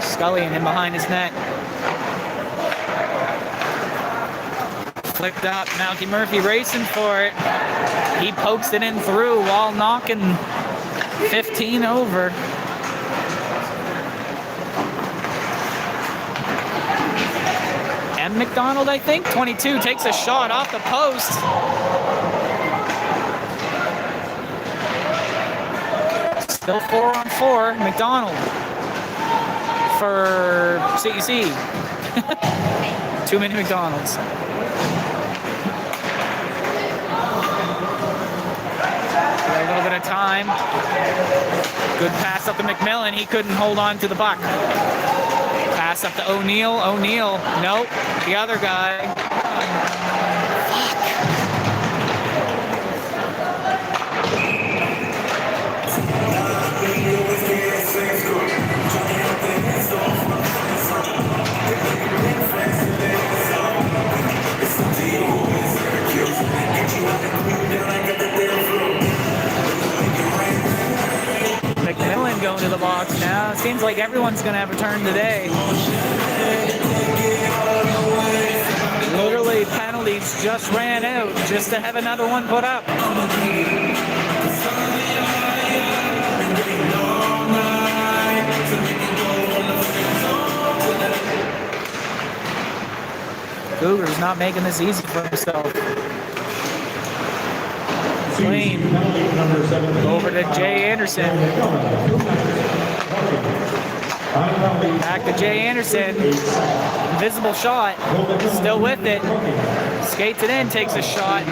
Scully and him behind his net. Flicked up. Malky Murphy racing for it. He pokes it in through while knocking 15 over. M. McDonald, I think, 22, takes a shot off the post. Still 4-on-4. McDonald for CEC. Too many McDonald's. A little bit of time. Good pass up to McMillan. He couldn't hold on to the puck. Pass up to O'Neill. O'Neill. Nope. The other guy. McMillan going to the box now. It seems like everyone's going to have a turn today. Literally, penalties just ran out just to have another one put up. Cougars not making this easy for himself. Clean. Number 17. Over to Jay Anderson. Back to Jay Anderson. Invisible shot. Still with it. Skates it in, takes a shot.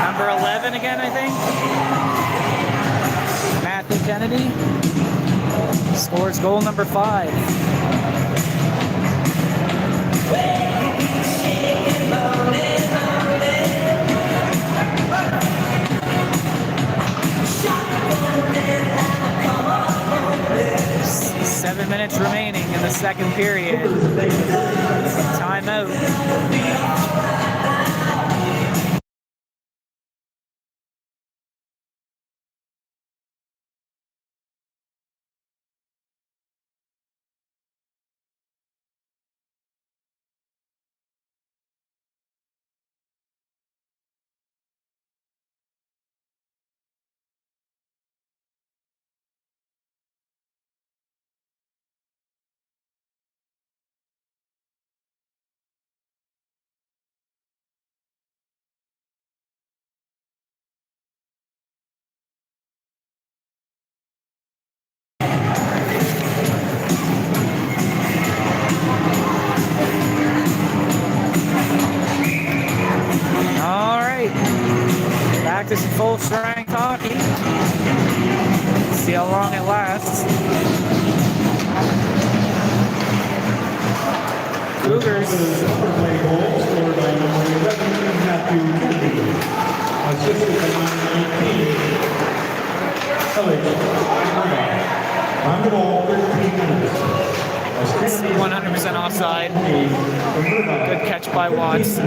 Number 11 again, I think. Matthew Kennedy scores goal number 5. 7 minutes remaining in the second period. Timeout. Practice full strength hockey. See how long it lasts. Cougars. Play goal scored by number 11, Matthew Kennedy. Assisted by number 19, Elliot. On the ball, 13 minutes. 100% offside. Good catch by Watts.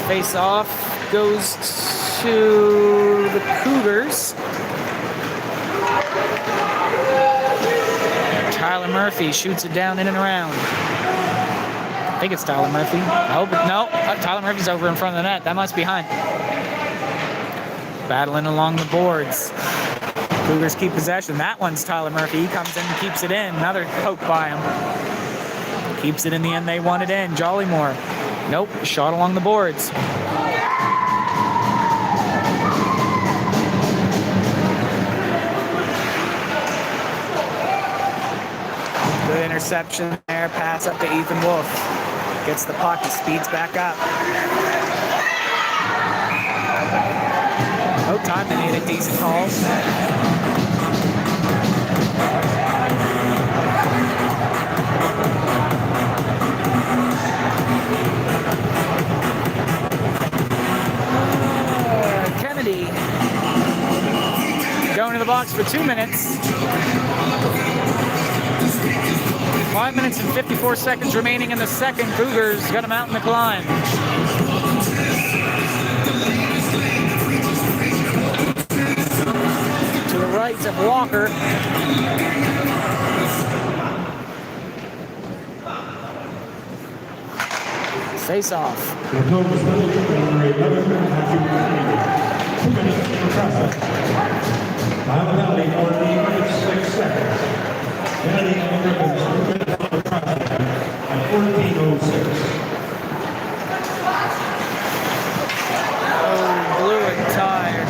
Face off goes to the Cougars. Tyler Murphy shoots it down in and around. I think it's Tyler Murphy. I hope it, no, Tyler Murphy's over in front of the net. That must be Hunt. Battling along the boards. Cougars keep possession. That one's Tyler Murphy. He comes in and keeps it in. Another poke by him. Keeps it in the end. They want it in. Jollymore. Nope. Shot along the boards. Good interception there. Pass up to Ethan Wolf. Gets the puck. He speeds back up. No time. They need a decent call. Kennedy going to the box for 2 minutes. 5 minutes and 54 seconds remaining in the second. Cougars got him out in the climb. To the right of Walker. Face off. The total is number 11, Matthew Kennedy. 2 minutes for process. Time penalty, 14 minutes, 6 seconds. Kennedy and the Gryphons, 2 minutes for process at 14:06. Oh, blue and tired.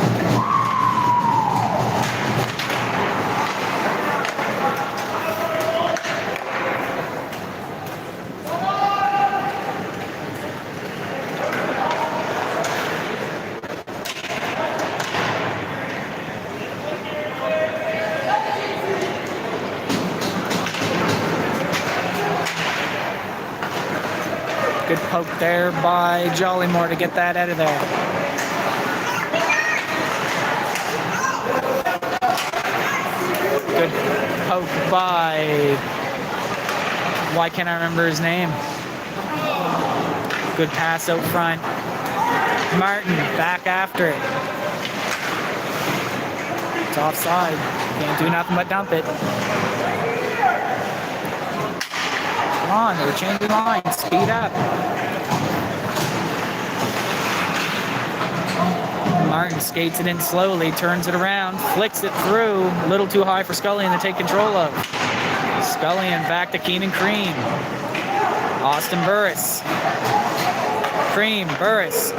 Good poke there by Jollymore to get that out of there. Good poke by Why can't I remember his name? Good pass out front. Martin back after it. It's offside. Can't do nothing but dump it. Come on, they're changing lines. Speed up. Martin skates it in slowly, turns it around, flicks it through. A little too high for Scullion to take control of. Scullion back to Keenan Cream. Austin Burris. Cream, Burris.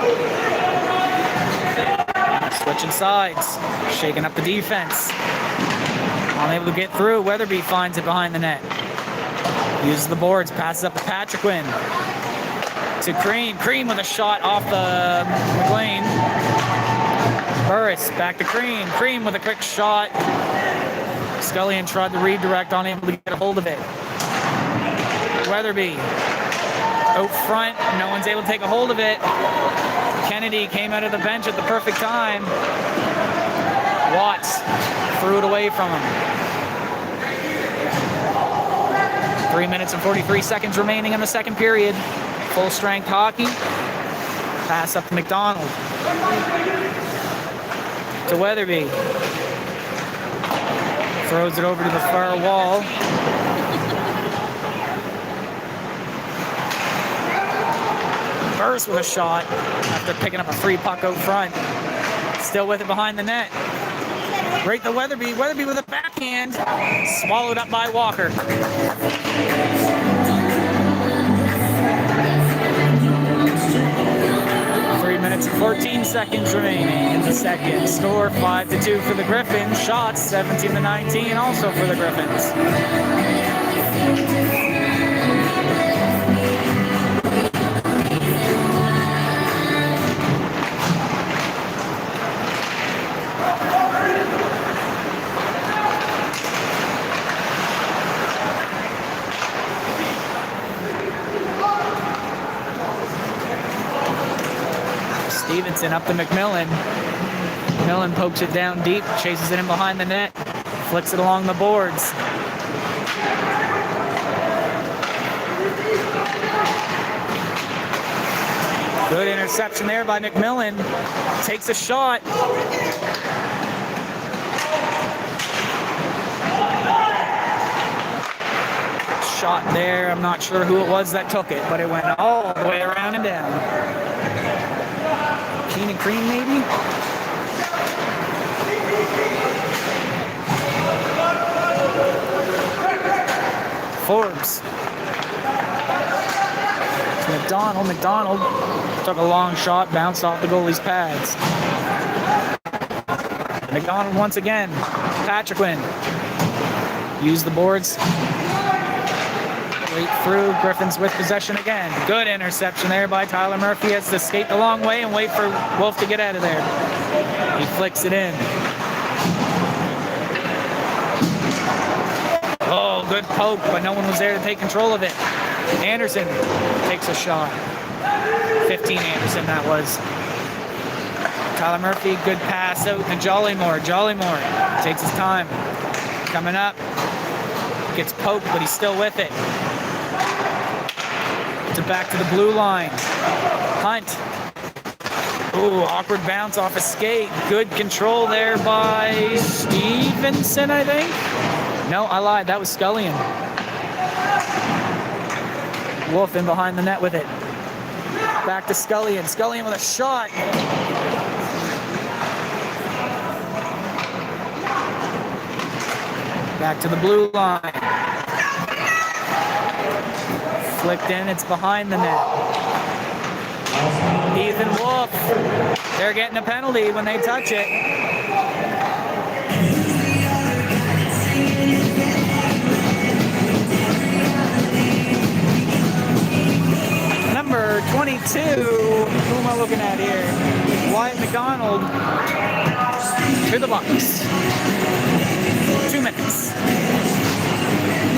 Switching sides, shaking up the defense. Unable to get through. Weatherby finds it behind the net. Uses the boards, passes up to Patriquin. To Cream. Cream with a shot off the McLean. Burris back to Cream. Cream with a quick shot. Scullion tried to redirect, unable to get a hold of it. Weatherby out front, no one's able to take a hold of it. Kennedy came out of the bench at the perfect time. Watts threw it away from him. 3 minutes and 43 seconds remaining in the second period. Full strength hockey. Pass up to McDonald. To Weatherby. Throws it over to the far wall. Burris with a shot after picking up a free puck out front. Still with it behind the net. Right to Weatherby. Weatherby with a backhand. Swallowed up by Walker. Minutes and 14 seconds remaining in the second. Score 5-2 for the Gryphons. Shots 17-19 also for the Gryphons. Stevenson up to McMillan. McMillan pokes it down deep, chases it in behind the net, flicks it along the boards. Good interception there by McMillan. Takes a shot. Shot there. I'm not sure who it was that took it, but it went all the way around and down. Keenan Cream, maybe? Forbes. It's McDonald. McDonald took a long shot, bounced off the goalie's pads. McDonald once again. Patriquin. Use the boards. Right through. Gryphons with possession again. Good interception there by Tyler Murphy. Has to skate the long way and wait for Wolf to get out of there. He flicks it in. Oh, good poke, but no one was there to take control of it. Anderson takes a shot. 15 Anderson that was. Tyler Murphy, good pass out to Jollymore. Jollymore takes his time. Coming up. Gets poked, but he's still with it. Back to the blue line. Hunt. Ooh, awkward bounce off a skate. Good control there by Stevenson, I think. No, I lied. That was Scullion. Wolf in behind the net with it. Back to Scullion. Scullion with a shot. Back to the blue line. Flicked in, it's behind the net. Ethan Wolf. They're getting a penalty when they touch it. Number 22, who am I looking at here? Wyatt McDonald to the box. 2 minutes.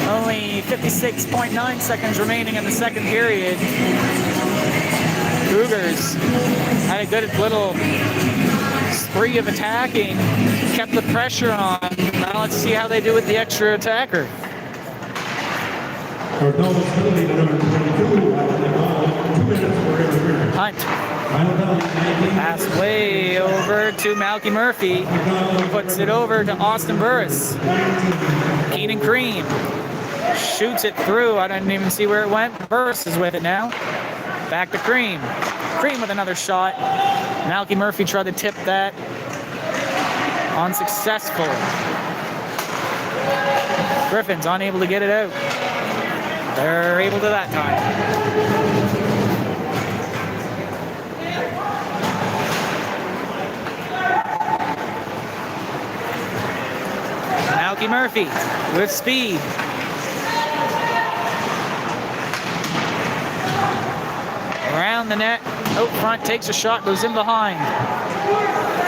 Only 56.9 seconds remaining in the second period. Cougars had a good little spree of attacking, kept the pressure on. Now let's see how they do with the extra attacker. Or notice penalty to number 22, Allen, 2 minutes for interference. Hunt. Final penalty, 19. Pass way over to Malky Murphy. Puts it over to Austin Burris. Keenan Cream shoots it through. I didn't even see where it went. Burris is with it now. Back to Cream. Cream with another shot. Malky Murphy tried to tip that. Unsuccessful. Gryphons unable to get it out. They're able to that time. Malky Murphy with speed. Around the net, out front, takes a shot, goes in behind.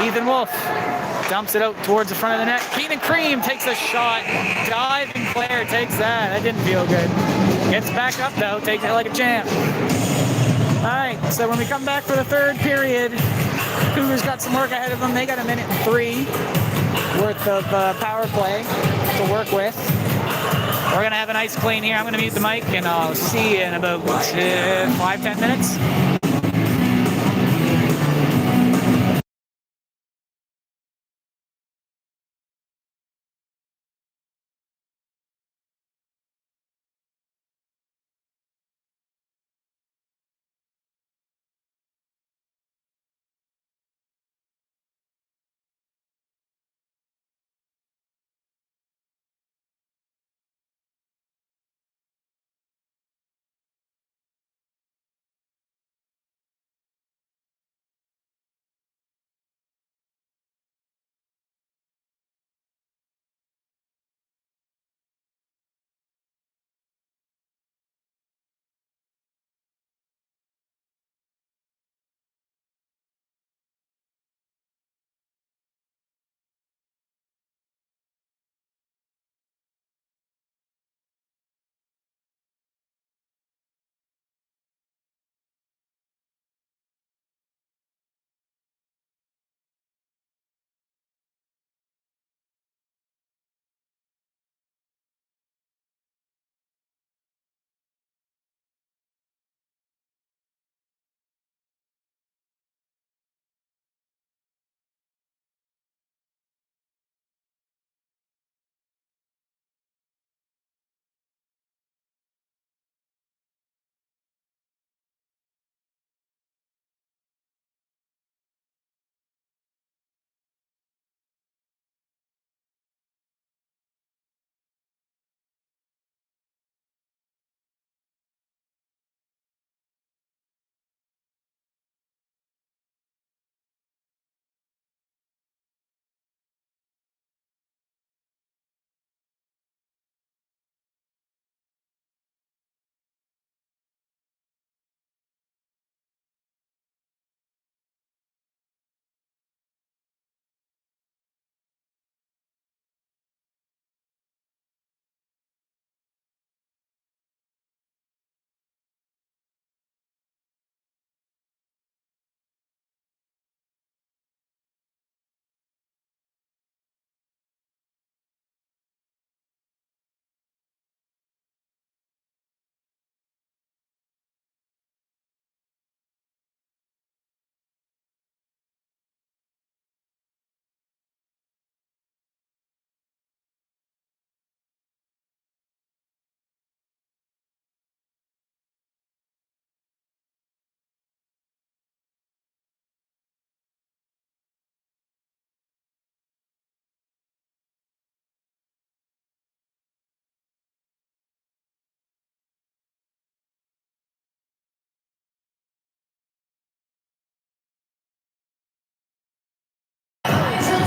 Ethan Wolf dumps it out towards the front of the net. Keenan Cream takes a shot. Diving player takes that. That didn't feel good. Gets back up though, takes it like a champ. Alright, so when we come back for the third period, Cougars got some work ahead of them. They got 1 minute and 3 worth of power play to work with. We're going to have a nice clean here. I'm going to mute the mic and I'll see you in about 5-10 minutes.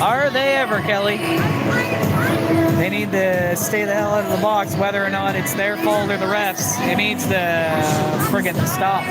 Are they ever, Kelly? They need to stay the hell out of the box, whether or not it's their fault or the refs. It needs to friggin' stop.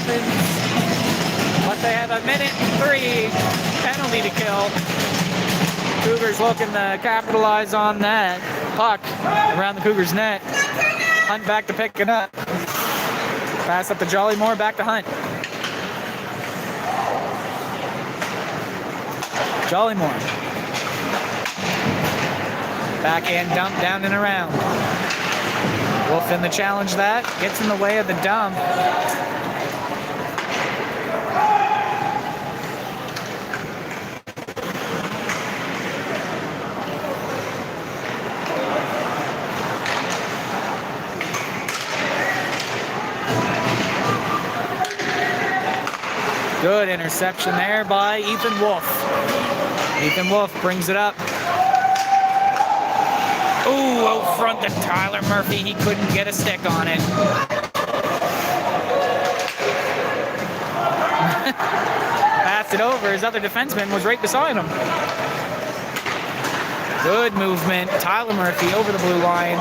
Gryphons. But they have a 1:03 penalty to kill. Cougars looking to capitalize on that. Puck around the Cougars' net. Hunt back to pick it up. Pass up to Jollymore, back to Hunt. Jollymore. Backhand dump down and around. Wolf in the challenge that. Gets in the way of the dump. Good interception there by Ethan Wolf. Ethan Wolf brings it up. Ooh, out front to Tyler Murphy. He couldn't get a stick on it. Passed it over. His other defenseman was right beside him. Good movement. Tyler Murphy over the blue line.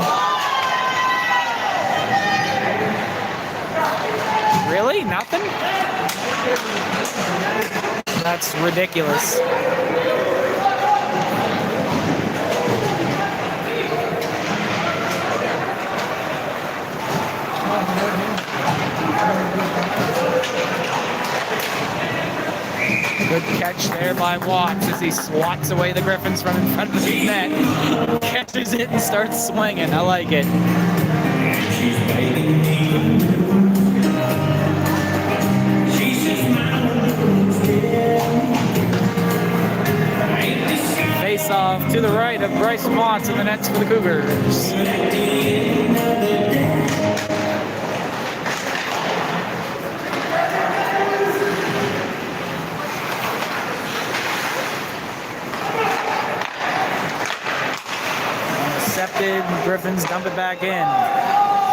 Really? Nothing? That's ridiculous. Good catch there by Watts as he swats away the Gryphons from in front of the net. Catches it and starts swinging. I like it. Face off to the right of Bryson Watts in the nets for the Cougars. Intercepted, Gryphons dump it back in.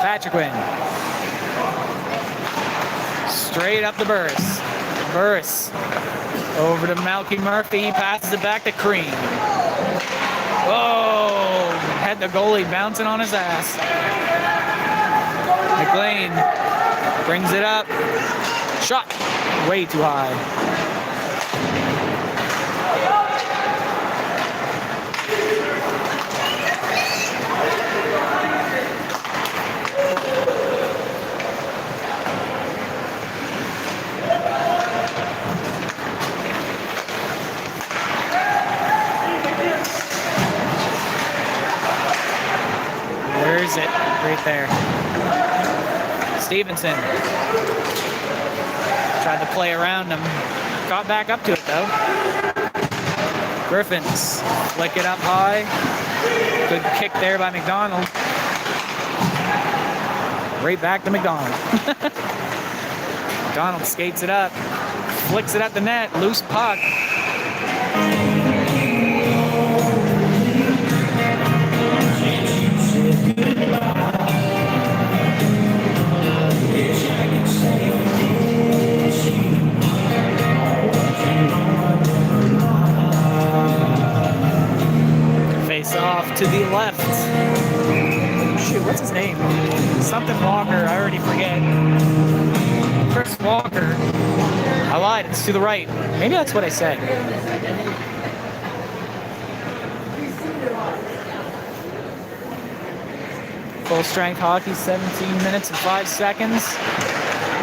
Patrick win. Straight up the Burris. Burris over to Malky Murphy. He passes it back to Crean. Whoa! Had the goalie bouncing on his ass. McLean brings it up. Shot way too high. Where is it? Right there. Stevenson tried to play around him. Got back up to it though. Gryphons flick it up high. Good kick there by McDonald. Right back to McDonald. McDonald skates it up. Flicks it at the net. Loose puck. Face off to the left. Shoot, what's his name? Something Walker, I already forget. Chris Walker. I lied, it's to the right. Maybe that's what I said. Full strength hockey, 17 minutes and 5 seconds.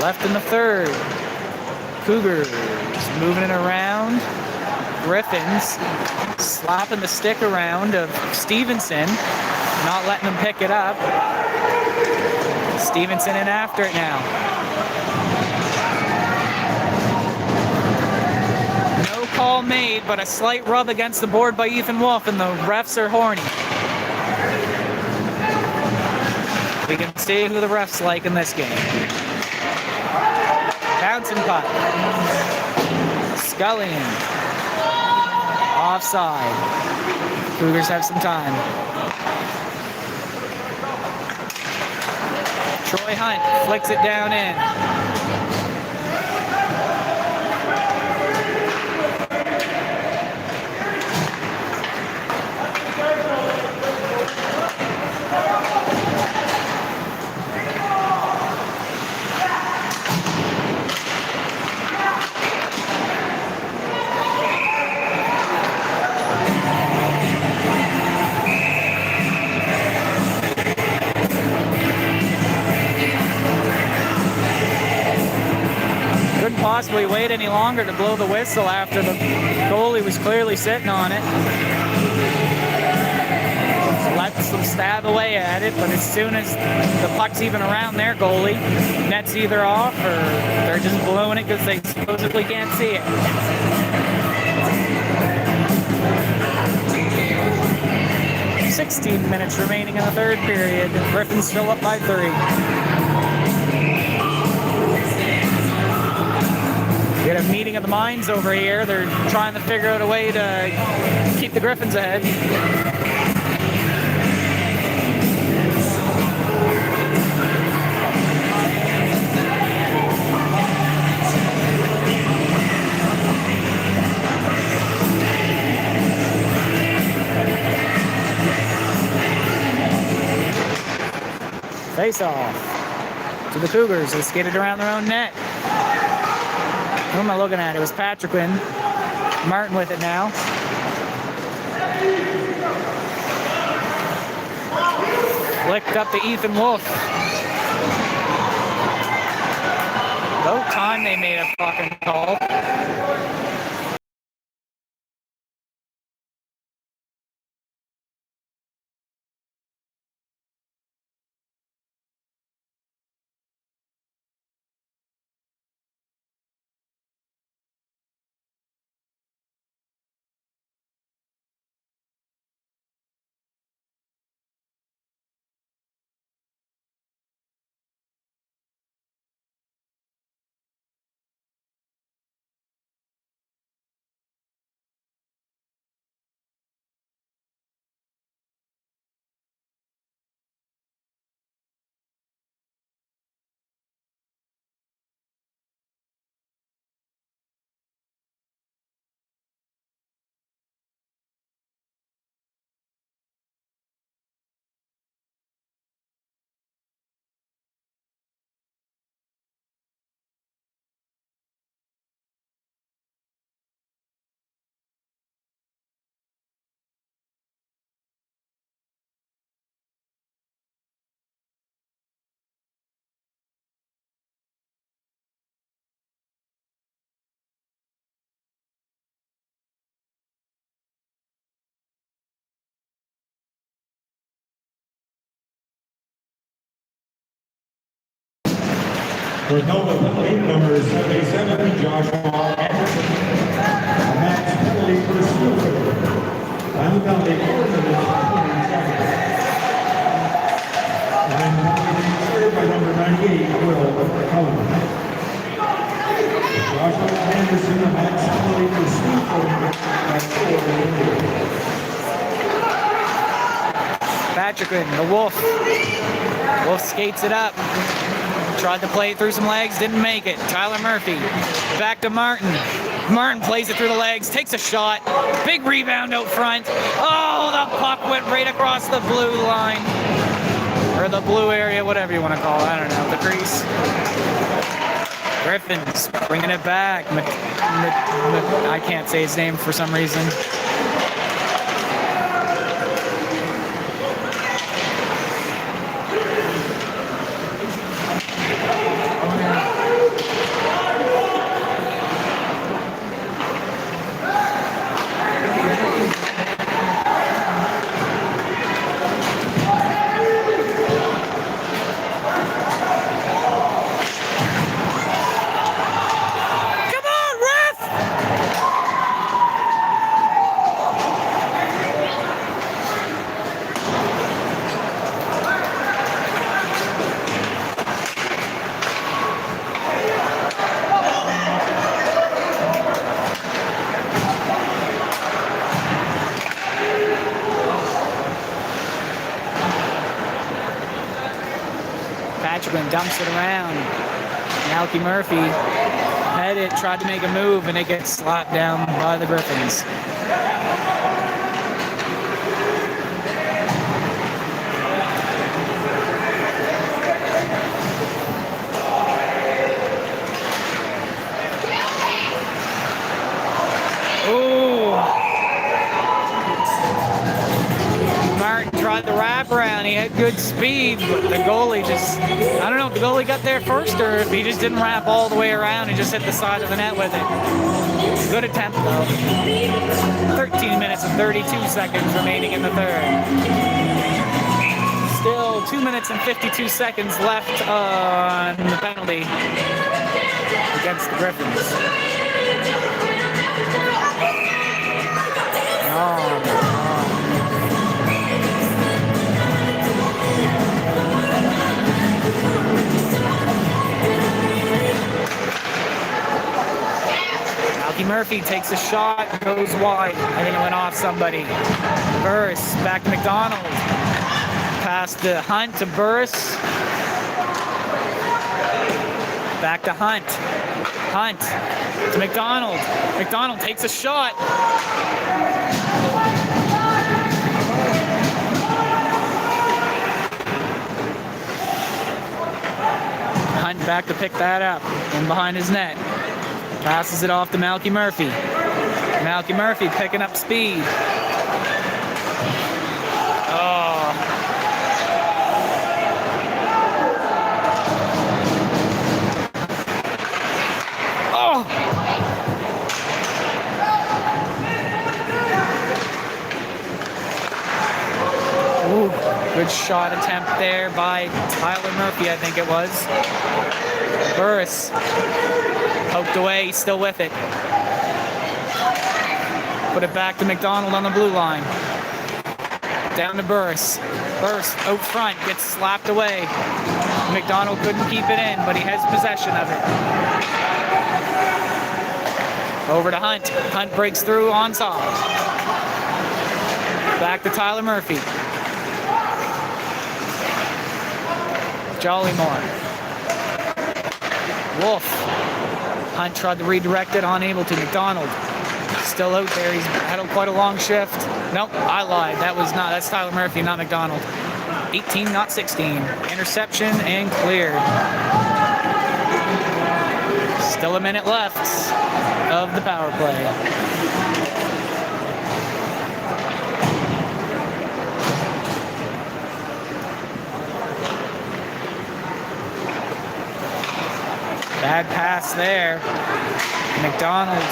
Left in the third. Cougars moving it around. Gryphons slapping the stick around of Stevenson, not letting him pick it up. Stevenson in after it now. No call made, but a slight rub against the board by Ethan Wolf, and the refs are horny. We can see who the refs like in this game. Bouncing puck. Scullion. Offside. Cougars have some time. Troy Hunt flicks it down in. possibly wait any longer to blow the whistle after the goalie was clearly sitting on it. Lets them stab away at it, but as soon as the puck's even around their goalie, net's either off or they're just blowing it because they supposedly can't see it. "16 minutes remaining in the third period. Gryphons still up by 3. Get a meeting of the minds over here. They're trying to figure out a way to keep the Gryphons ahead. Face off to the Cougars. They skated around their own net. Who am I looking at? It was Patrick Quinn. Martin with it now. Flicked up to Ethan Wolf. About time they made a fucking call. With no penalty, number 77, Joshua Anderson. A max penalty for Stewart. Final penalty, 4 minutes, 20 seconds. And penalty served by number 98, Will Cullen. Joshua Anderson, a max penalty for Stewart at 4 minutes. Patrick Quinn, the Wolf. Wolf skates it up. Tried to play it through some legs, didn't make it. Tyler Murphy, back to Martin. Martin plays it through the legs, takes a shot. Big rebound out front. Oh, the puck went right across the blue line. Or the blue area, whatever you want to call it. I don't know, the crease. Gryphons bringing it back. I can't say his name for some reason. Dumps it around. Malky Murphy had it, tried to make a move, and it gets slapped down by the Gryphons. Ooh. Martin tried tried the wraparound. He had good speed, but the goalie just, I don't know if the goalie got there first or if he just didn't wrap all the way around and just hit the side of the net with it. Good attempt though. 13 minutes and 32 seconds remaining in the third. Still 2 minutes and 52 seconds left on the penalty against the Gryphons. Murphy takes a shot, goes wide. I think it went off somebody. Burris back to McDonald. Pass to Hunt to Burris. Back to Hunt. Hunt to McDonald. McDonald takes a shot. Hunt back to pick that up in behind his net. Passes it off to Malky Murphy. Malky Murphy picking up speed. Oh. Oh. Ooh, good shot attempt there by Tyler Murphy, I think it was. Burris. Poked away, he's still with it. Put it back to McDonald on the blue line. Down to Burris. Burris out front, gets slapped away. McDonald couldn't keep it in, but he has possession of it. Over to Hunt. Hunt breaks through onside. Back to Tyler Murphy. Jollymore. Wolf. Hunt tried to redirect it, unable to. McDonald still out there. He's had quite a long shift. Nope, I lied. That's Tyler Murphy, not McDonald. 18, not 16. Interception and cleared. Still a minute left of the power play. Bad pass there. McDonald,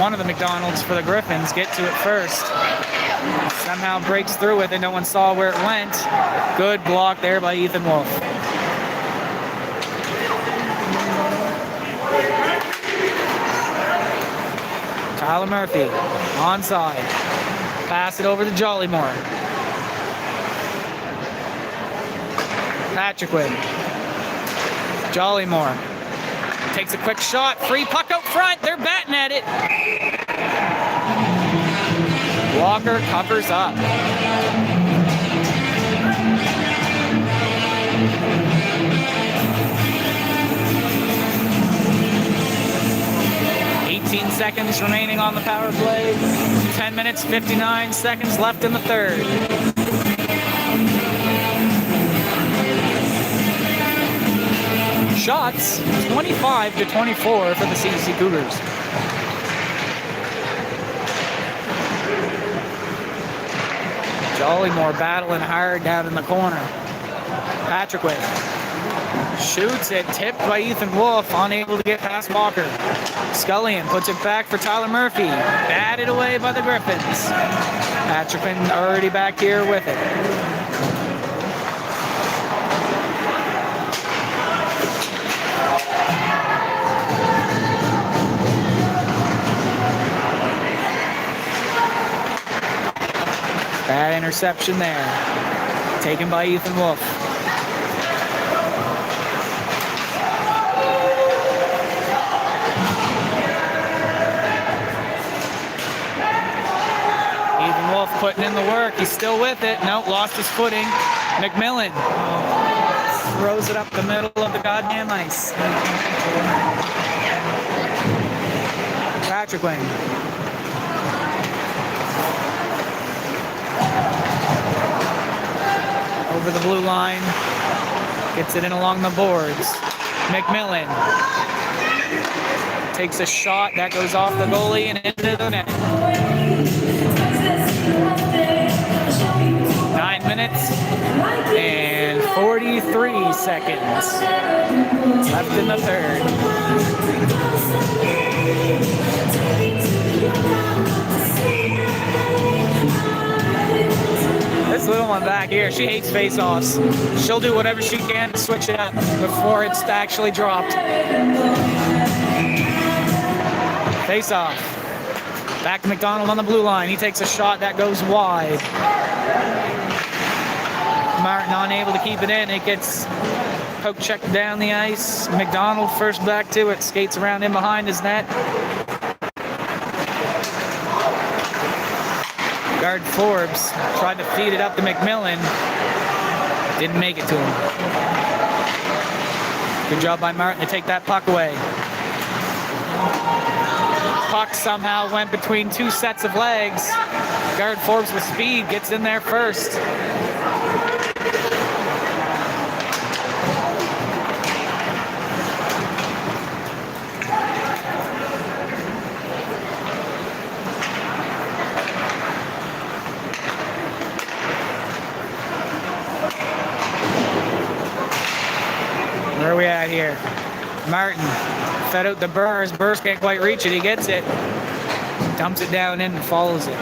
one of the McDonalds for the Gryphons, get to it first. Somehow breaks through with it. No one saw where it went. Good block there by Ethan Wolf. Tyler Murphy, onside. Pass it over to Jollymore. Patrick Wynn. Jollymore. Takes a quick shot, free puck out front, they're batting at it. Walker covers up. Seconds remaining on the power play. 10 minutes, 59 seconds left in the third. Shots, 25-24 for the CEC Cougars. Jollymore battling hard down in the corner. Patrick Wynn shoots it, tipped by Ethan Wolf, unable to get past Walker. Scullion puts it back for Tyler Murphy, batted away by the Gryphons. Patrick Wynn already back here with it. Bad interception there, taken by Ethan Wolf. Ethan Wolf putting in the work, he's still with it. Nope, lost his footing. McMillan throws it up the middle of the goddamn ice. Patrick Wynn. Over the blue line, gets it in along the boards. McMillan takes a shot that goes off the goalie and into the net. 9 minutes. 43 seconds left in the third. This little one back here, she hates face-offs. She'll do whatever she can to switch it up before it's actually dropped. Face-off. Back to McDonald on the blue line. He takes a shot that goes wide. Martin unable to keep it in. It gets poke checked down the ice. McDonald first back to it. Skates around in behind his net. Guard Forbes tried to feed it up to McMillan. Didn't make it to him. Good job by Martin to take that puck away. Puck somehow went between two sets of legs. Guard Forbes with speed gets in there first. Where are we at here? Martin fed out the Burrs. Burrs can't quite reach it. He gets it. Dumps it down in and follows it.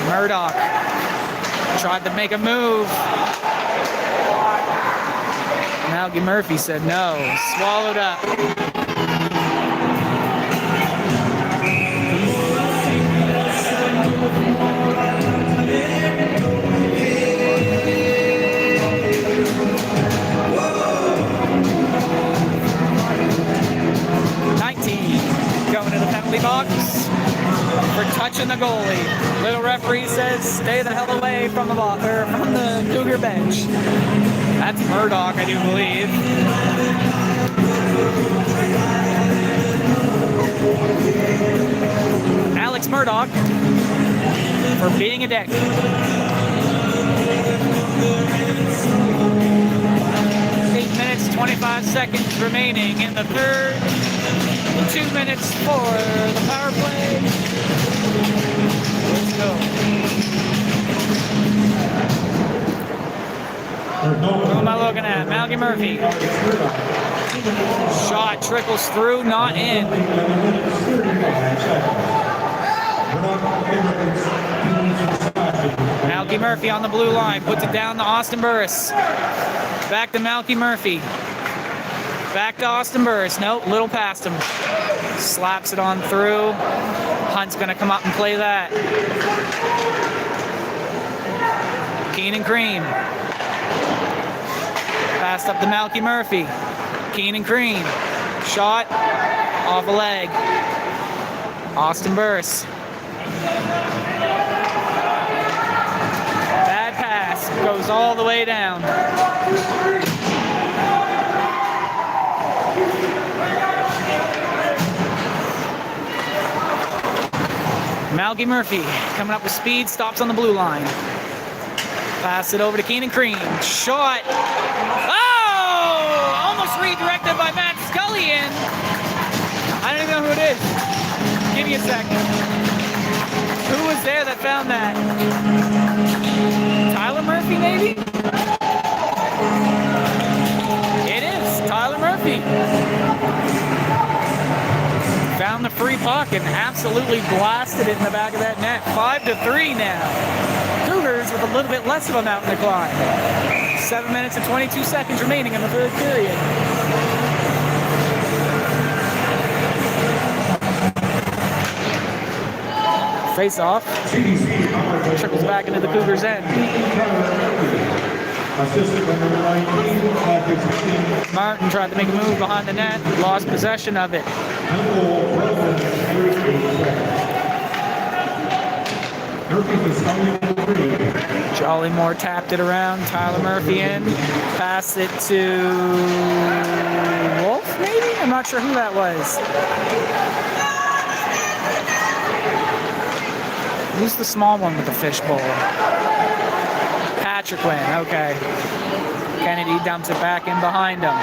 Murdoch tried to make a move. Malky Murphy said no. Swallowed up. Going to the penalty box for touching the goalie. Little referee says, "Stay the hell away from the from the Cougar bench." That's Murdoch, I do believe. Alex Murdoch for being a dick. 8 minutes, 25 seconds remaining in the third. 2 minutes for the power play. Let's go. Who am I looking at? Malky Murphy. Shot trickles through, not in. Malky Murphy on the blue line. Puts it down to Austin Burris. Back to Malky Murphy. Back to Austin Burris. Nope, little past him. Slaps it on through. Hunt's going to come up and play that. Keenan Cream. Passed up to Malky Murphy. Keenan Cream. Shot. Off a leg. Austin Burris. Bad pass. Goes all the way down. Malky Murphy coming up with speed, stops on the blue line. Pass it over to Keenan Cream. Shot. Oh! Almost redirected by Matt Scullion. I don't even know who it is. Give me a second. Who was there that found that? Tyler Murphy, maybe? It is Tyler Murphy. Found the free puck and absolutely blasted it in the back of that net. 5-3 now. Cougars with a little bit less of a mountain to climb. 7 minutes and 22 seconds remaining in the third period. Face off. Trickles back into the Cougars' end. Martin tried to make a move behind the net, lost possession of it. Jollymore tapped it around, Tyler Murphy in, passed it to Wolf, maybe? I'm not sure who that was. Who's the small one with the fishbowl? Patrick Wynn, okay. Kennedy dumps it back in behind him.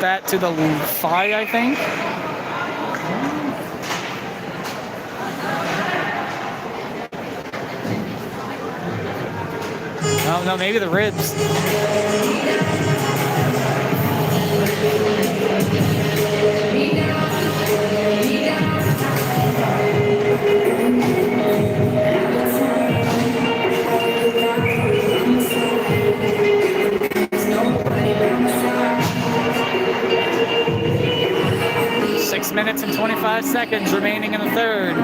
that to the 5, I think. Oh, no, maybe the ribs. 6 minutes and 25 seconds remaining in the third.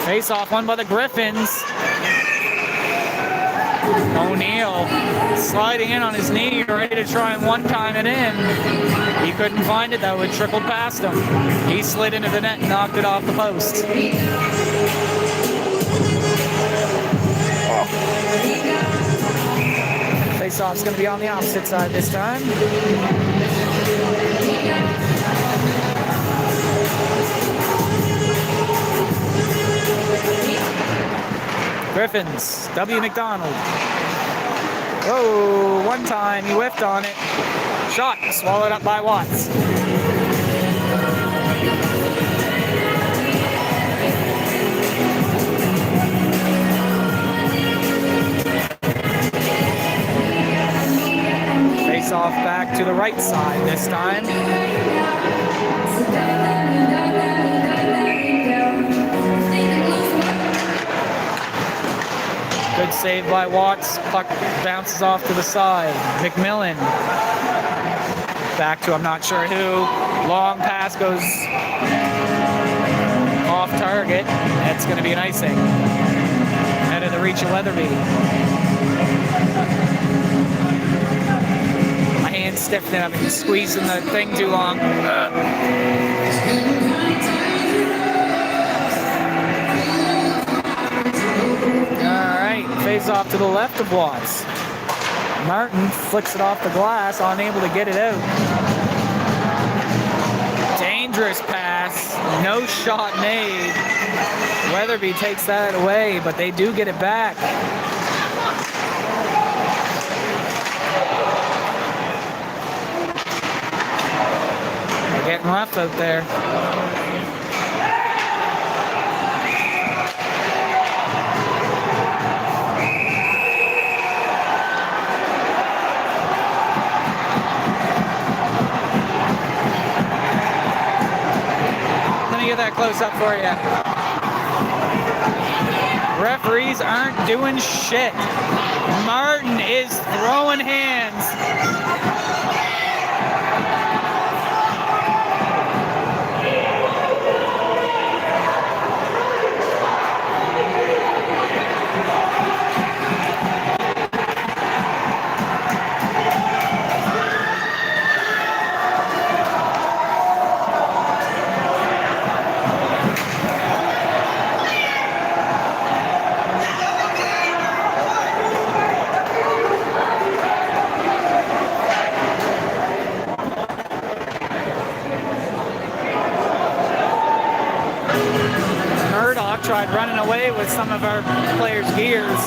Face off won by the Gryphons. O'Neal sliding in on his knee, ready to try and one-time it in. He couldn't find it, though. It trickled past him. He slid into the net and knocked it off the post. Face-off's going to be on the opposite side this time. Gryphons, W. McDonald. Whoa, one time he whiffed on it. Shot swallowed up by Watts. Face off back to the right side this time. Good save by Watts. Puck bounces off to the side. McMillan. Back to I'm not sure who. Long pass goes off target. That's going to be an icing. Out of the reach of Weatherby. My hand's stiffening. I've been squeezing the thing too long. Face off to the left of Watts. Martin flicks it off the glass, unable to get it out. Dangerous pass, no shot made. Weatherby takes that away, but they do get it back. They're getting left out there. That close up for you. Referees aren't doing shit. Martin is throwing hands. Tried running away with some of our players' gears.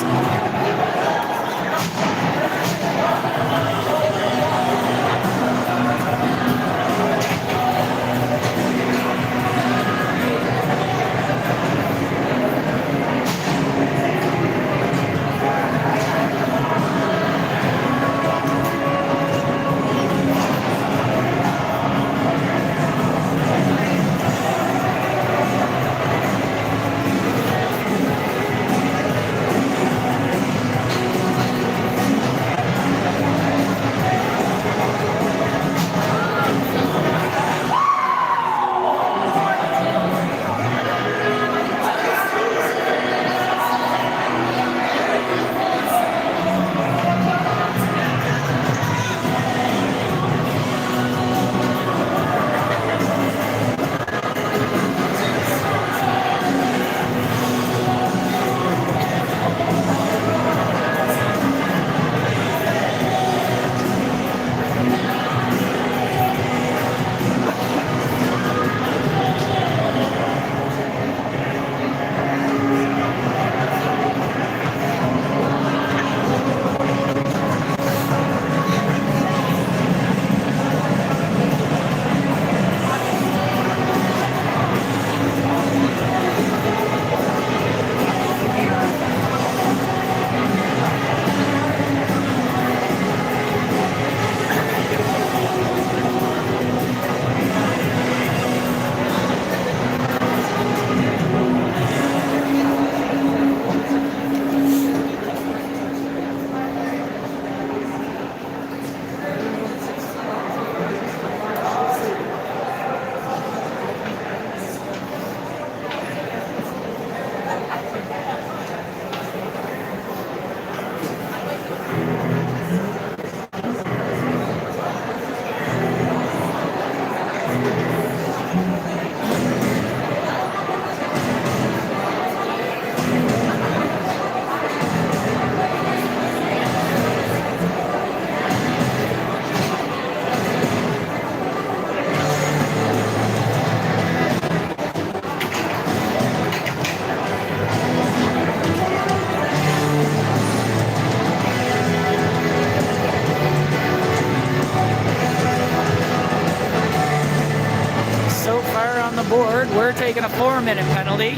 board. We're taking a 4-minute penalty.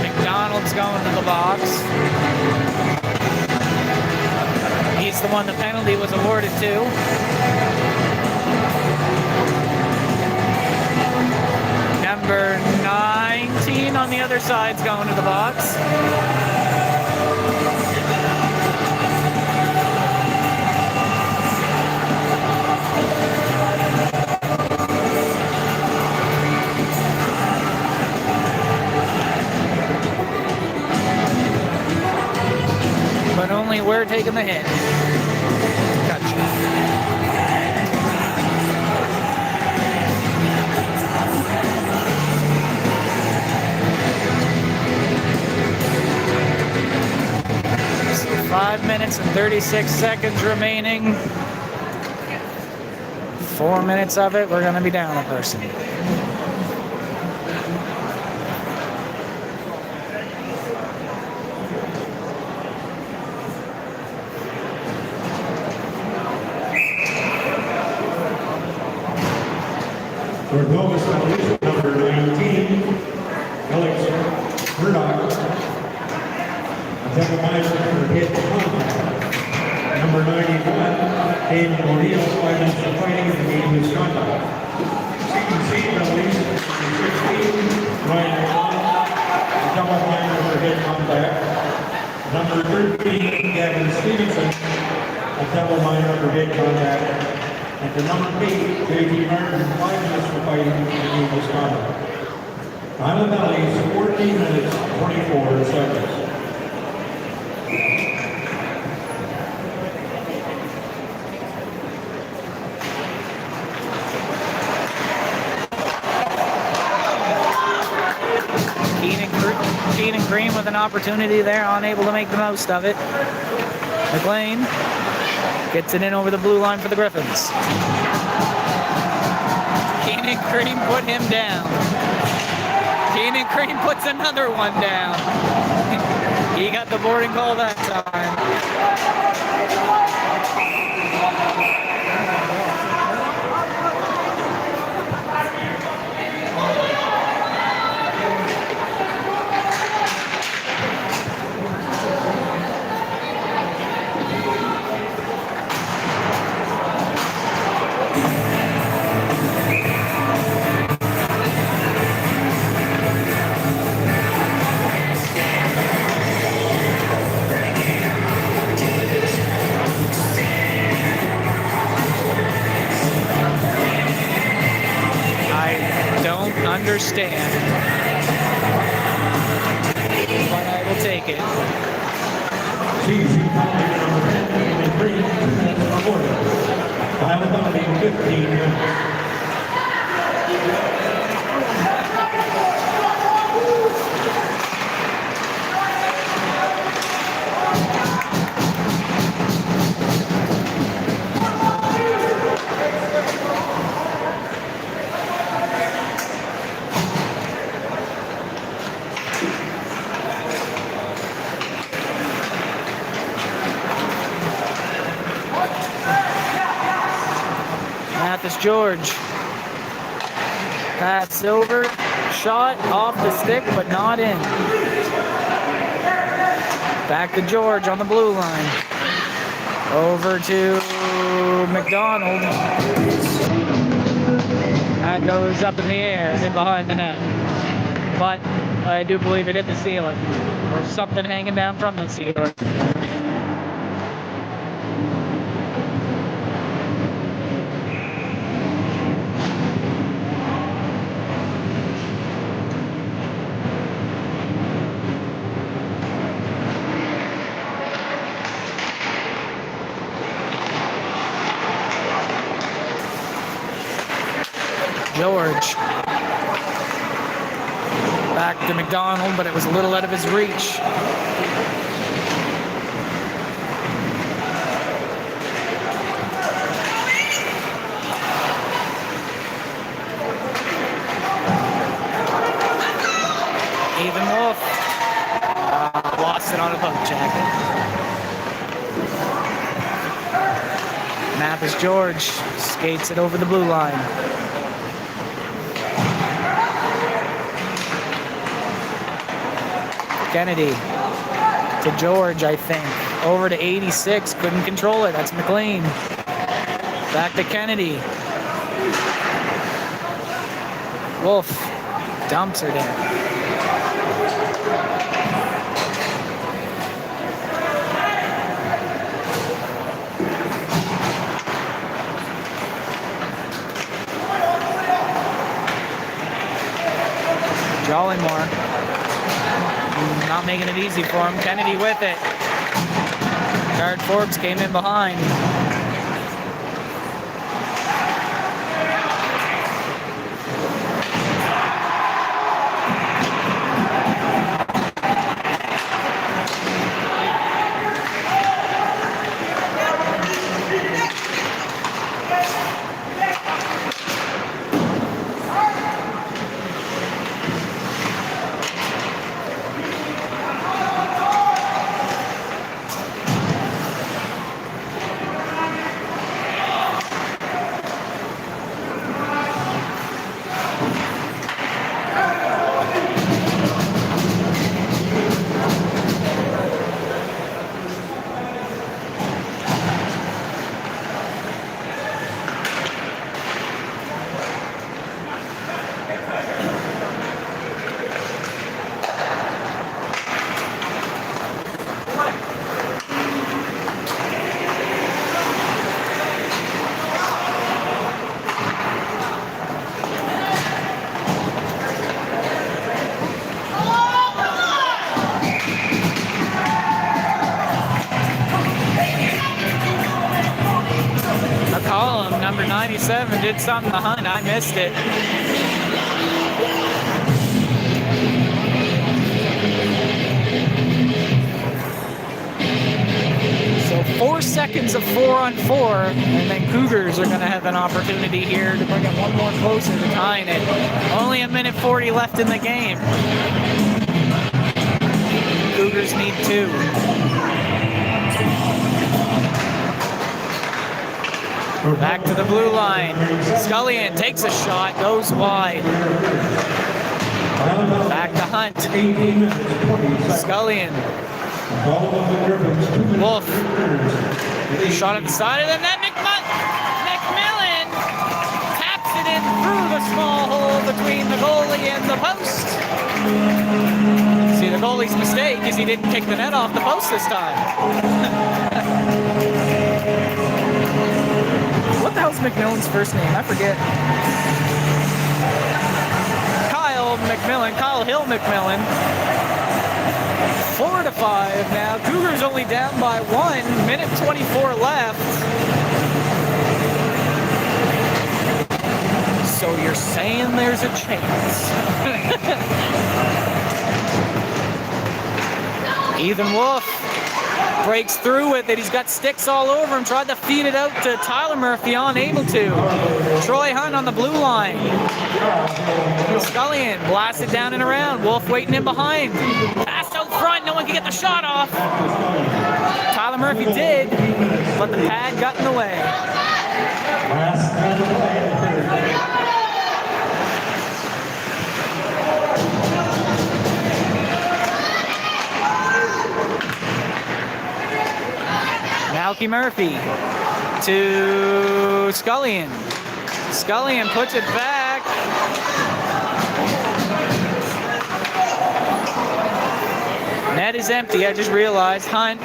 McDonald's going to the box. He's the one the penalty was awarded to. Number 19 on the other side's going to the box. But only we're taking the hit. Gotcha. 5 minutes and 36 seconds remaining. 4 minutes of it, we're going to be down a person. For Nova Scotia, number 19, Alex Murdoch. Tempermizer hit contact. Number 91, David O'Neill, items for fighting in the game misconduct. CEC penalties, number 16, Ryan McDonald, Tempermizer for hit contact. Number 13, Gavin Stevenson, Tempermizer for hit contact. And the number 8, J.T. Martin, 5 minutes for fighting in the game misconduct. Time of penalties, 14 minutes, 24 seconds. Keenan Green with an opportunity there, unable to make the most of it. McLean gets it in over the blue line for the Gryphons. Keenan Green put him down. Keenan Green puts another one down. He got the boarding call that time. Understand, but I will take it. CEC number 10 and 3 awarded. Final penalty 15 minutes. George. Pass over, shot off the stick, but not in. Back to George on the blue line. Over to McDonald. That goes up in the air and behind the net. But I do believe it hit the ceiling. Or something hanging down from the ceiling. George. Back to McDonald, but it was a little out of his reach. as George skates it over the blue line. Kennedy to George, I think. Over to 86, couldn't control it. That's McLean. Back to Kennedy. Wolf dumps her down. Jollymore. Not making it easy for him. Kennedy with it. Guard Forbes came in behind. McCollum, number 97, did something to Hunt. I missed it. So 4 seconds of 4-on-4, and then Cougars are going to have an opportunity here to bring it one more closer to tying it. Only 1:40 left in the game. Cougars need 2. Back to the blue line. Scullion takes a shot, goes wide. Back to Hunt. Scullion. Wolf. Shot at the side of the net. McMillan taps it in through the small hole between the goalie and the post. See, the goalie's mistake is he didn't kick the net off the post this time. What the hell's McMillan's first name? I forget. Kyle Hill McMillan. 4-5 now. Cougars only down by 1. 1:24 left. So you're saying there's a chance. Ethan Wolf breaks through with it. He's got sticks all over him. Tried to feed it out to Tyler Murphy, unable to. Troy Hunt on the blue line. Scullion blasted down and around. Wolf waiting in behind. Pass out front. No one can get the shot off. Tyler Murphy did, but the pad got in the way. Malky Murphy to Scullion. Scullion puts it back. Net is empty, I just realized. Hunt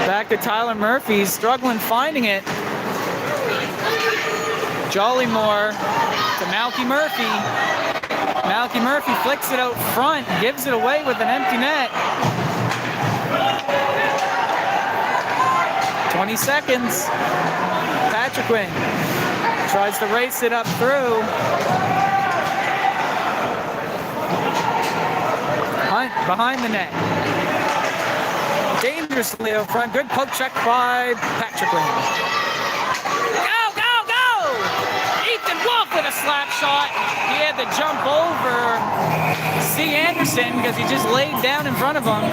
back to Tyler Murphy. He's struggling finding it. Jollymore to Malky Murphy. Malky Murphy flicks it out front, gives it away with an empty net. 20 seconds. Patrick Wynn tries to race it up through. Hunt behind the net. Dangerously out front. Good poke check by Patrick Wynn. Go, go, go! Ethan Wolf with a slap shot. He had to jump over C. Anderson because he just laid down in front of him.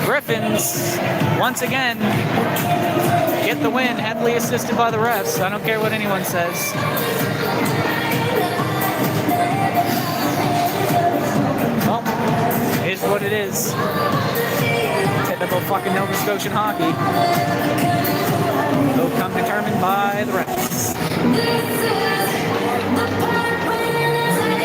Gryphons, once again, get the win, heavily assisted by the refs. I don't care what anyone says. Well, it is what it is. Typical fucking Nova Scotian hockey. Outcome determined by the refs.